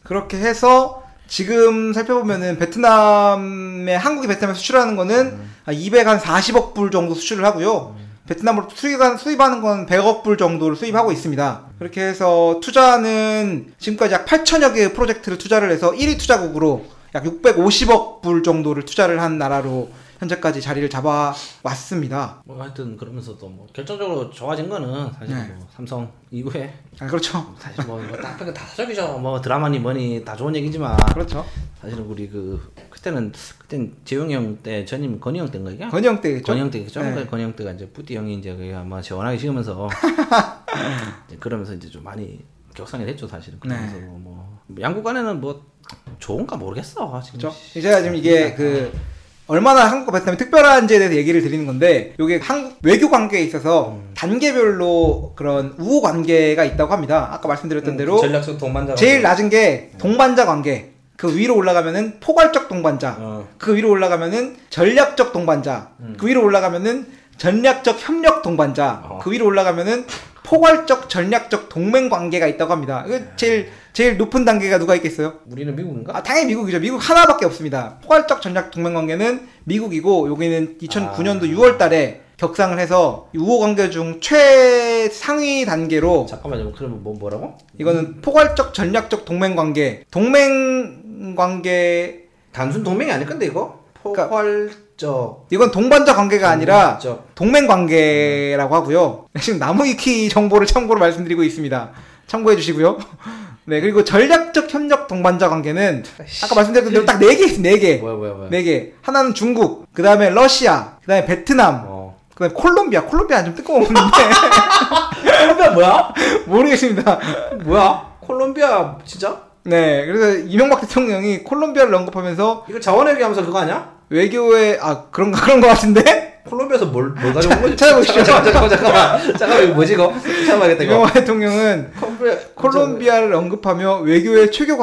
그렇게 해서 지금 살펴보면은 베트남에 한국이 베트남에 수출하는 거는 240억 불 정도 수출을 하고요. 베트남으로 수입하는 건 100억 불 정도를 수입하고 있습니다. 그렇게 해서 투자는 지금까지 약 8천여 개의 프로젝트를 투자를 해서 1위 투자국으로 약 650억 불 정도를 투자를 한 나라로 현재까지 자리를 잡아왔습니다. 뭐 하여튼 그러면서도 뭐 결정적으로 좋아진 거는 사실 뭐 삼성 이후에 그렇죠. 사실 뭐 이거 딱 보니까 다 사적이죠. 뭐 드라마니 뭐니 다 좋은 얘기지만 그렇죠. 사실은 우리 그땐 재용이 형 때 전임 건희 형 때인가 이게? 건희 형 때겠죠. 건희 형 때겠죠. 네. 건희 형 때가 이제 뿌띠 형이 이제 아마 시원하게 식으면서 이제 그러면서 이제 좀 많이 격상이 됐죠 사실은. 그러면서 뭐 양국 간에는 뭐 좋은가 모르겠어 지금. 그렇죠. 제가 지금 이게 얼마나 한국과 베트남이 특별한지에 대해서 얘기를 드리는 건데 요게 한국 외교 관계에 있어서 단계별로 그런 우호 관계가 있다고 합니다. 아까 말씀드렸던 대로 전략적 동반자 제일 낮은 게 동반자 관계. 그 위로 올라가면은 포괄적 동반자. 그 위로 올라가면은 전략적 동반자. 그 위로 올라가면은 전략적 협력 동반자. 그 위로 올라가면은 포괄적 전략적 동맹 관계가 있다고 합니다. 이거 제일 높은 단계가 누가 있겠어요? 우리는 미국인가? 당연히 미국이죠. 미국 하나밖에 없습니다. 포괄적 전략 동맹 관계는 미국이고 여기는 2009년도 6월 달에 격상을 해서 우호 관계 중 최상위 단계로. 잠깐만요. 그러면 뭐라고? 이거는 포괄적 전략적 동맹 관계. 동맹 관계 단순 동맹이 아닐 건데 이거? 포괄적. 이건 동반자 관계가 아니라 동맹 관계라고 하고요. 지금 나무위키 정보를 참고로 말씀드리고 있습니다. 참고해 주시고요. 네, 그리고 전략적 협력 동반자 관계는 아까 말씀드렸던 대로 딱 4개 있습니다. 4개. 뭐야? 4개. 하나는 중국, 그 다음에 러시아, 그 다음에 베트남, 그 다음에 콜롬비아는 좀 뜬금없는데. 콜롬비아 뭐야? 모르겠습니다. 뭐야? 콜롬비아 진짜? 네, 그래서 이명박 대통령이 콜롬비아를 언급하면서 이거 자원외교 하면서 그거 아니야? 외교에 그런 거 같은데? 콜롬비아에서 뭘 가져온 거지? 찾아보시죠. 잠깐만 이거 뭐지 이거? 찾아봐야겠다 이거. 이명박 대통령은 콜롬비아를 언급하며 외교의 최고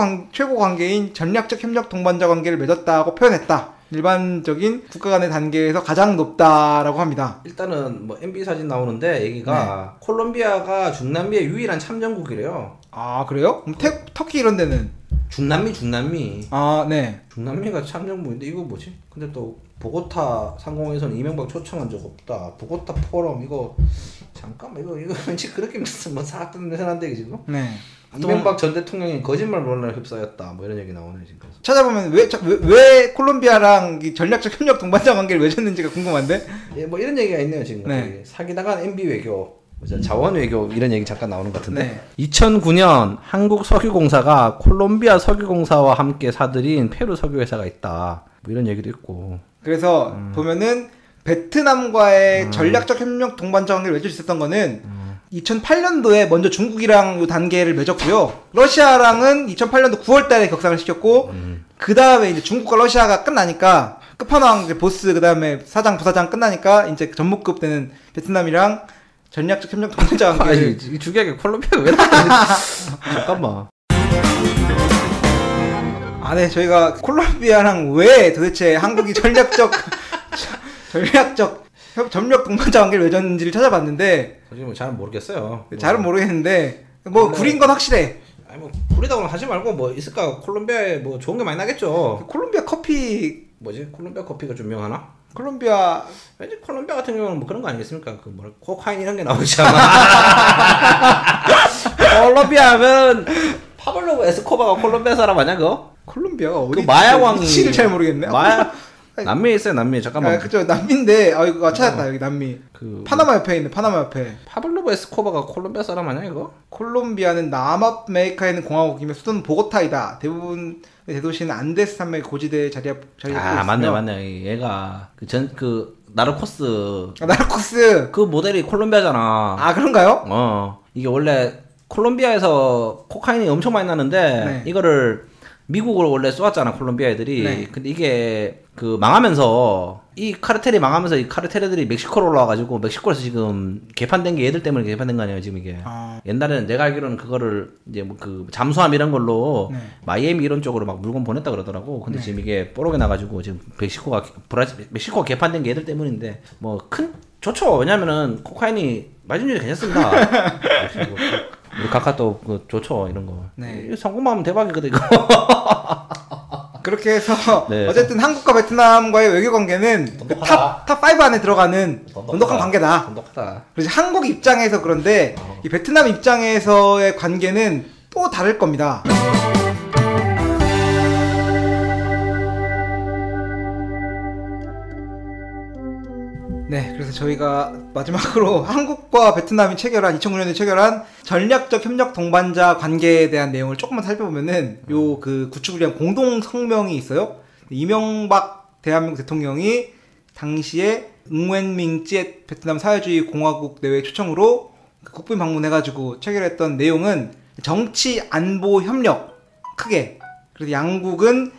관계인 전략적 협력 동반자 관계를 맺었다고 표현했다. 일반적인 국가 간의 단계에서 가장 높다라고 합니다. 일단은 뭐 MB 사진 나오는데 얘기가 콜롬비아가 중남미의 유일한 참전국이래요. 아 그래요? 그럼 터키 이런 데는? 중남미. 아 네. 중남미가 참전국인데 이거 뭐지? 근데 또 보고타 상공에서는 이명박 초청한 적 없다. 보고타 포럼 이거 잠깐만 이거 왠지 그렇게 무슨 뭐 사악한 데서난데 지금? 네. 이명박 전 대통령이 거짓말 논란에 휩싸였다. 뭐 이런 얘기 나오네 지금. 찾아보면 왜 콜롬비아랑 이 전략적 협력 동반자 관계를 맺었는지가 궁금한데? 예, 뭐 이런 얘기가 있네요 지금. 네. 사기당한 MB 외교, 자원 외교 이런 얘기 잠깐 나오는 것 같은데. 네. 2009년 한국 석유공사가 콜롬비아 석유공사와 함께 사들인 페루 석유회사가 있다. 뭐 이런 얘기도 있고. 그래서 보면은 베트남과의 전략적 협력 동반자 관계를 맺을 수 있었던 거는 2008년도에 먼저 중국이랑 요 단계를 맺었고요. 러시아랑은 2008년도 9월달에 격상을 시켰고 그 다음에 이제 중국과 러시아가 끝나니까 끝판왕 보스 그 다음에 사장 부사장 끝나니까 이제 전무급 되는 베트남이랑 전략적 협력 동반자 관계를 이 주객에 콜롬비아가 왜 나왔지? 잠깐만. 아, 네, 저희가 콜롬비아랑 왜 도대체 한국이 전략적 협력 동반자 관계를 맺었는지를 찾아봤는데 솔직히 뭐 잘은 모르겠어요. 잘은 모르겠는데 뭐 구린 건 확실해. 아니 뭐 구리다고는 하지 말고 뭐 있을까? 콜롬비아에 뭐 좋은 게 많이 나겠죠. 콜롬비아 커피 뭐지? 콜롬비아 커피가 좀 유명하나? 콜롬비아 왠지 콜롬비아 같은 경우는 뭐 그런 거 아니겠습니까? 그 뭐 코카인 이런 게 나오지 않아? 콜롬비아는 파블로 에스코바가 콜롬비아 사람 아니야 그거? 콜롬비아가 어디? 그 마야왕이 위치를 잘 모르겠네. 남미에 있어요, 남미. 잠깐만. 아, 그쵸, 남미인데, 이거 찾았다, 여기 남미. 파나마 옆에 있네, 파나마 옆에. 파블로 에스코바가 콜롬비아 사람 아니야, 이거? 콜롬비아는 남아메리카에 있는 공화국이며 수도는 보고타이다. 대부분 대도시는 안데스 산맥 고지대에 자리 잡고 있으며. 맞네. 얘가, 나르코스. 나르코스. 그 모델이 콜롬비아잖아. 아, 그런가요? 이게 원래 콜롬비아에서 코카인이 엄청 많이 나는데, 네. 이거를 미국으로 원래 쏘았잖아, 콜롬비아 애들이. 네. 근데 이게, 망하면서, 이 카르텔이 망하면서 이 카르텔 애들이 멕시코로 올라와가지고, 멕시코에서 지금 개판된 게 얘들 때문에 개판된 거 아니에요, 지금 이게. 옛날에는 내가 알기로는 그거를, 이제 뭐 잠수함 이런 걸로, 네. 마이애미 이런 쪽으로 막 물건 보냈다 그러더라고. 근데 네. 지금 이게 뽀록이 나가지고, 지금 멕시코가 개판된 게 얘들 때문인데, 좋죠. 왜냐면은, 코카인이 마진율이 괜찮습니다. 우리 카카도 좋죠, 이런 거. 네. 성공하면 대박이거든, 이거. 그렇게 해서 네. 어쨌든 한국과 베트남과의 외교 관계는 탑5 안에 들어가는 돈독한 관계다. 돈독하다. 그래서 한국 입장에서 그런데 이 베트남 입장에서의 관계는 또 다를 겁니다. 네, 그래서 저희가 마지막으로 한국과 베트남이 2009년에 체결한 전략적 협력 동반자 관계에 대한 내용을 조금만 살펴보면은 요 구축을 위한 공동 성명이 있어요. 이명박 대한민국 대통령이 당시에 응웬밍찌에 베트남 사회주의 공화국 내외 초청으로 국빈 방문해가지고 체결했던 내용은 정치 안보 협력 크게. 그래서 양국의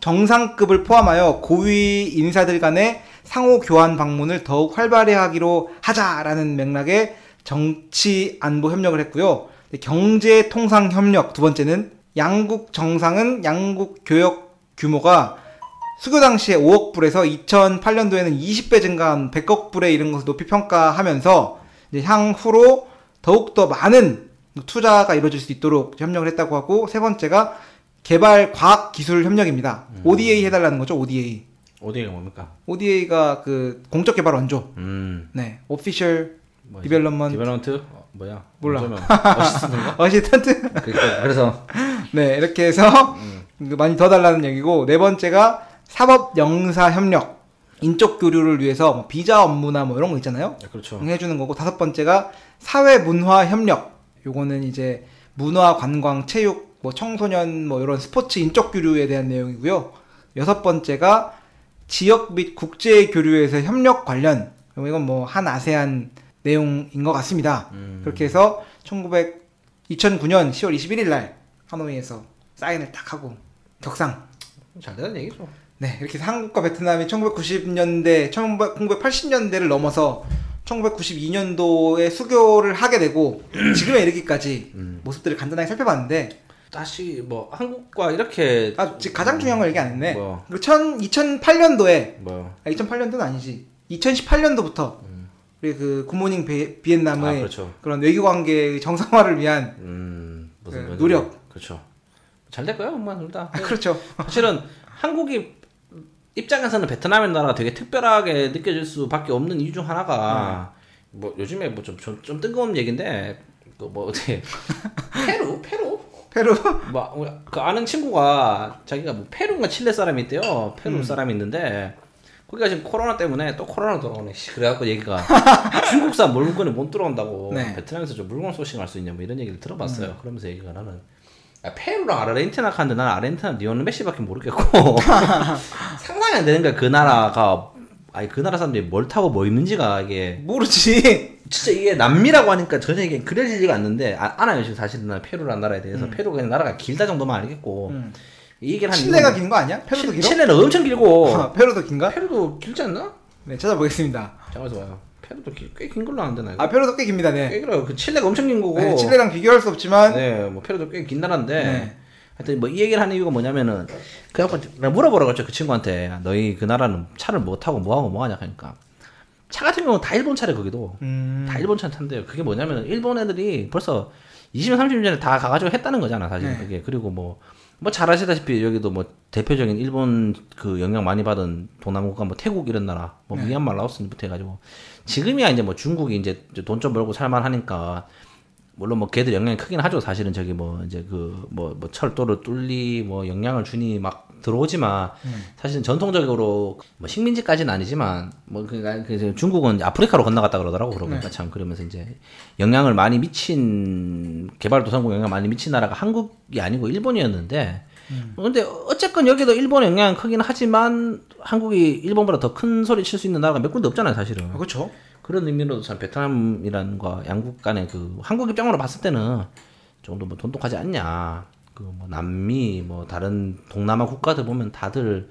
정상급을 포함하여 고위 인사들 간의 상호 교환 방문을 더욱 활발히 하기로 하자라는 맥락의 정치 안보 협력을 했고요. 경제 통상 협력 두 번째는 양국 정상은 양국 교역 규모가 수교 당시에 5억 불에서 2008년도에는 20배 증가한 100억 불에 이른 것을 높이 평가하면서 이제 향후로 더욱더 많은 투자가 이루어질 수 있도록 협력을 했다고 하고, 세 번째가 개발 과학 기술 협력입니다. ODA 해달라는 거죠. ODA가 뭡니까? ODA가 공적 개발 원조. 네. Official Development. 뭐야? 몰라. 어시스턴트인가? 어시스턴트? 그래서. 네, 이렇게 해서 많이 더 달라는 얘기고, 네 번째가 사법 영사 협력. 인적 교류를 위해서 비자 업무나 이런 거 있잖아요. 네, 그렇죠. 해주는 거고, 다섯 번째가 사회 문화 협력. 요거는 이제 문화, 관광, 체육, 청소년, 이런 스포츠 인적 교류에 대한 내용이고요. 여섯 번째가 지역 및 국제 교류에서 협력 관련. 이건 한 아세안 내용인 것 같습니다. 그렇게 해서 2009년 10월 21일 날 하노이에서 사인을 딱 하고 격상. 잘 되는 얘기죠. 네, 이렇게 해서 한국과 베트남이 1980년대를 넘어서 1992년도에 수교를 하게 되고 지금에 이르기까지 모습들을 간단하게 살펴봤는데, 다시 뭐 한국과 이렇게 지금 가장 중요한 걸 얘기 안 했네. 뭐. 2008년도에 뭐. 2008년도는 아니지. 2018년도부터 우리 그 굿모닝 비엔남의 그렇죠. 그런 외교 관계 정상화를 위한 무슨 노력. 그렇죠. 잘 될 거예요, 엄마 둘 다. 그렇죠. 사실은 한국이 입장에서는 베트남의 나라가 되게 특별하게 느껴질 수밖에 없는 이유 중 하나가 뭐 요즘에 뭐 좀 뜨거운 얘기인데 그 뭐 어떻게 페루 뭐 그 아는 친구가 자기가 뭐 페루인가 칠레 사람이 있대요. 페루 사람이 있는데 거기가 지금 코로나 때문에 또 코로나 들어오네. 그래갖고 얘기가 중국산 물건이 못 들어온다고 네. 베트남에서 좀 물건 소싱할 수 있냐 뭐 이런 얘기를 들어봤어요. 그러면서 얘기가 나는 페루랑 아르헨티나 가는데 나는 아르헨티나 리오넬 메시밖에 모르겠고 상상이 안 되는 거야. 그 나라가 그 나라 사람들이 뭘 타고 뭐 입는지가 이게 모르지. 진짜 이게 남미라고 하니까 전혀 이게 그려지지가 않는데 알아요. 지금 사실은 페루라는 나라에 대해서 페루가 그냥 나라가 길다 정도만 알겠고 이 얘기를 한 칠레가 긴 거 아니야? 페루도 길어? 칠레는 엄청 길고 페루도 긴가? 페루도 길지 않나? 네, 찾아보겠습니다. 잠깐만 봐요. 페루도 꽤 긴 걸로 아는데 나 이거. 페루도 꽤 깁니다. 네. 꽤 길어요. 그 칠레가 엄청 긴 거고. 네, 칠레랑 비교할 수 없지만 네, 뭐 페루도 꽤 긴 나라인데. 네. 하여튼 뭐 이 얘기를 하는 이유가 뭐냐면은 그래갖고 내가 물어보라고 했죠. 그 친구한테 너희 그 나라는 차를 뭐 타고 뭐 하고 뭐 하냐 하니까 차 같은 경우는 다 일본 차래 거기도. 다 일본 차 탄대요. 그게 뭐냐면은 일본 애들이 벌써 20년 30년 전에 다 가가지고 했다는 거잖아 사실. 네. 그게 그리고 뭐 잘 아시다시피 여기도 뭐 대표적인 일본 그 영향 많이 받은 동남아 국가 뭐 태국 이런 나라 뭐 네. 미얀마 라오스부터 해가지고 지금이야 이제 뭐 중국이 이제 돈 좀 벌고 살만하니까 물론 뭐 걔들 영향이 크긴 하죠. 사실은 저기 뭐 이제 그 뭐 철도를 뚫리 뭐 영향을 주니 막 들어오지만 사실은 전통적으로 뭐 식민지까지는 아니지만 뭐 그러니까 중국은 아프리카로 건너갔다 그러더라고. 그러니까 네. 참 그러면서 이제 영향을 많이 미친 개발도상국 영향 많이 미친 나라가 한국이 아니고 일본이었는데 근데 어쨌건 여기도 일본 영향은 크긴 하지만 한국이 일본보다 더 큰 소리 칠 수 있는 나라가 몇 군데 없잖아요, 사실은. 그렇죠. 그런 의미로도 참 베트남이라는 거 양국 간의 그 한국 입장으로 봤을 때는 좀 더 뭐 돈독하지 않냐. 그 뭐 남미 뭐 다른 동남아 국가들 보면 다들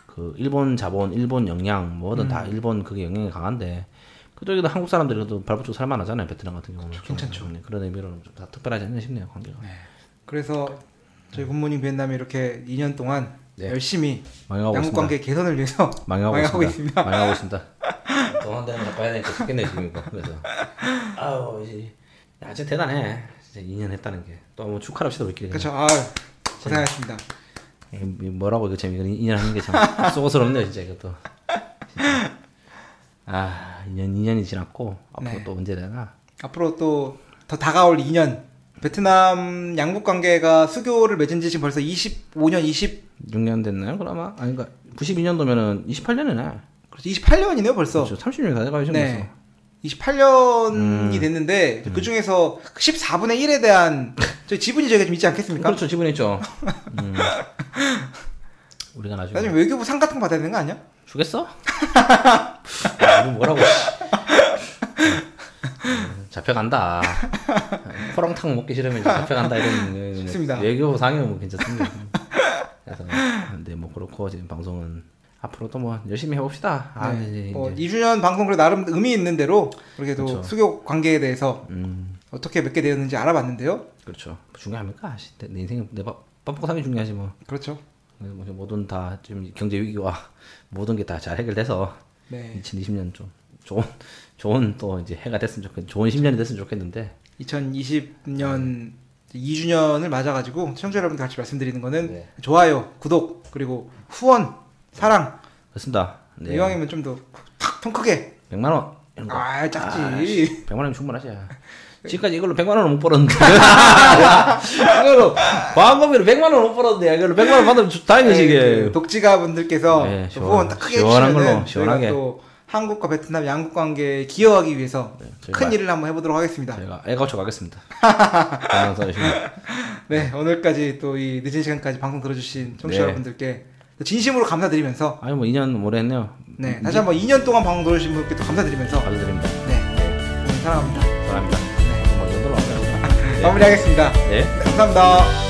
그 일본 자본, 일본 영향 뭐든 다 일본 그게 영향이 강한데 그쪽에도 한국 사람들이 그래도 발붙이고 살만하잖아요. 베트남 같은 경우는. 괜찮죠. 그런 의미로는 좀 다 특별하지 않나 싶네요, 관계가. 네. 그래서 저희 굿모닝 비엔남이 이렇게 2년 동안 네. 열심히 양국 관계 개선을 위해서 망하고 있습니다. 망하고 있습니다. 돈 한 대는 갚아야 되니까 죽겠네 지금 이거. 그래서 아우 이제 진짜 대단해. 진짜 2년 했다는 게 또 뭐 축하합시다 우리끼리. 그렇죠. 고생하셨습니다. 뭐라고 이거 재미 2년 하는 게 참 쏘고스럽네요 진짜 이것도. 진짜. 2년이 지났고 앞으로 네. 또 언제 되나? 앞으로 또 더 다가올 2년. 베트남 양국 관계가 수교를 맺은 지 지금 벌써 25년, 26년 됐나요? 그러면 아닌가? 92년도면은 28년이네. 그렇죠. 28년이네요, 벌써. 그렇죠. 30년이 다 돼가요, 지금 네. 28년이 됐는데 그 중에서 14분의 1에 대한 저희 지분이 저희가 좀 있지 않겠습니까? 그렇죠, 지분이 있죠. 우리가 나중에 외교부 상 같은 거 받아야 되는 거 아니야? 주겠어? 뭐라고? 잡혀간다. 호랑탕 먹기 싫으면 잡혀간다 이런. 좋습니다. 외교부 상이면 뭐 괜찮습니다. 그래서 근데 뭐 그렇고 지금 방송은 앞으로도 뭐 열심히 해봅시다. 네. 2주년 방송 그래 나름 의미 있는 대로 그렇게도 그렇죠. 수교 관계에 대해서 어떻게 맺게 되었는지 알아봤는데요. 그렇죠. 중요합니까? 내 인생 내 밥 먹고 사는 게 중요하지 뭐. 그렇죠. 모든 다 지금 경제 위기와 모든 게 다 잘 해결돼서 네. 2020년 좀 좋은 또 이제 해가 됐으면 좋겠, 좋은 10년이 됐으면 좋겠는데 2020년 2주년을 맞아가지고 시청자 여러분들 같이 말씀드리는 거는 네. 좋아요, 구독 그리고 후원, 사랑. 그렇습니다. 네. 이왕이면 좀 더 통 크게 100만 원 이런 거. 작지. 100만 원이면 충분하지. 지금까지 이걸로 100만 원을 못 벌었는데 이걸로 광고비로 100만 원을 못 벌었는데 이걸로 100만 원 받으면 다행이지 이게. 독지가 분들께서 네, 후원 딱 크게 시원한 해주시면은 걸로 시원하게 또 한국과 베트남 양국 관계에 기여하기 위해서 큰 일을 한번 해보도록 하겠습니다. 제가 애가쳐 가겠습니다. 네, 오늘까지 또 이 늦은 시간까지 방송 들어주신 청취자 여러분들께 진심으로 감사드리면서 아니 뭐 2년 오래 했네요. 네, 다시 한번 2년 동안 방송 들어주신 분께 또 감사드리면서 감사드립니다. 네, 사랑합니다. 사랑합니다. 네, 마무리하겠습니다. 네, 감사합니다.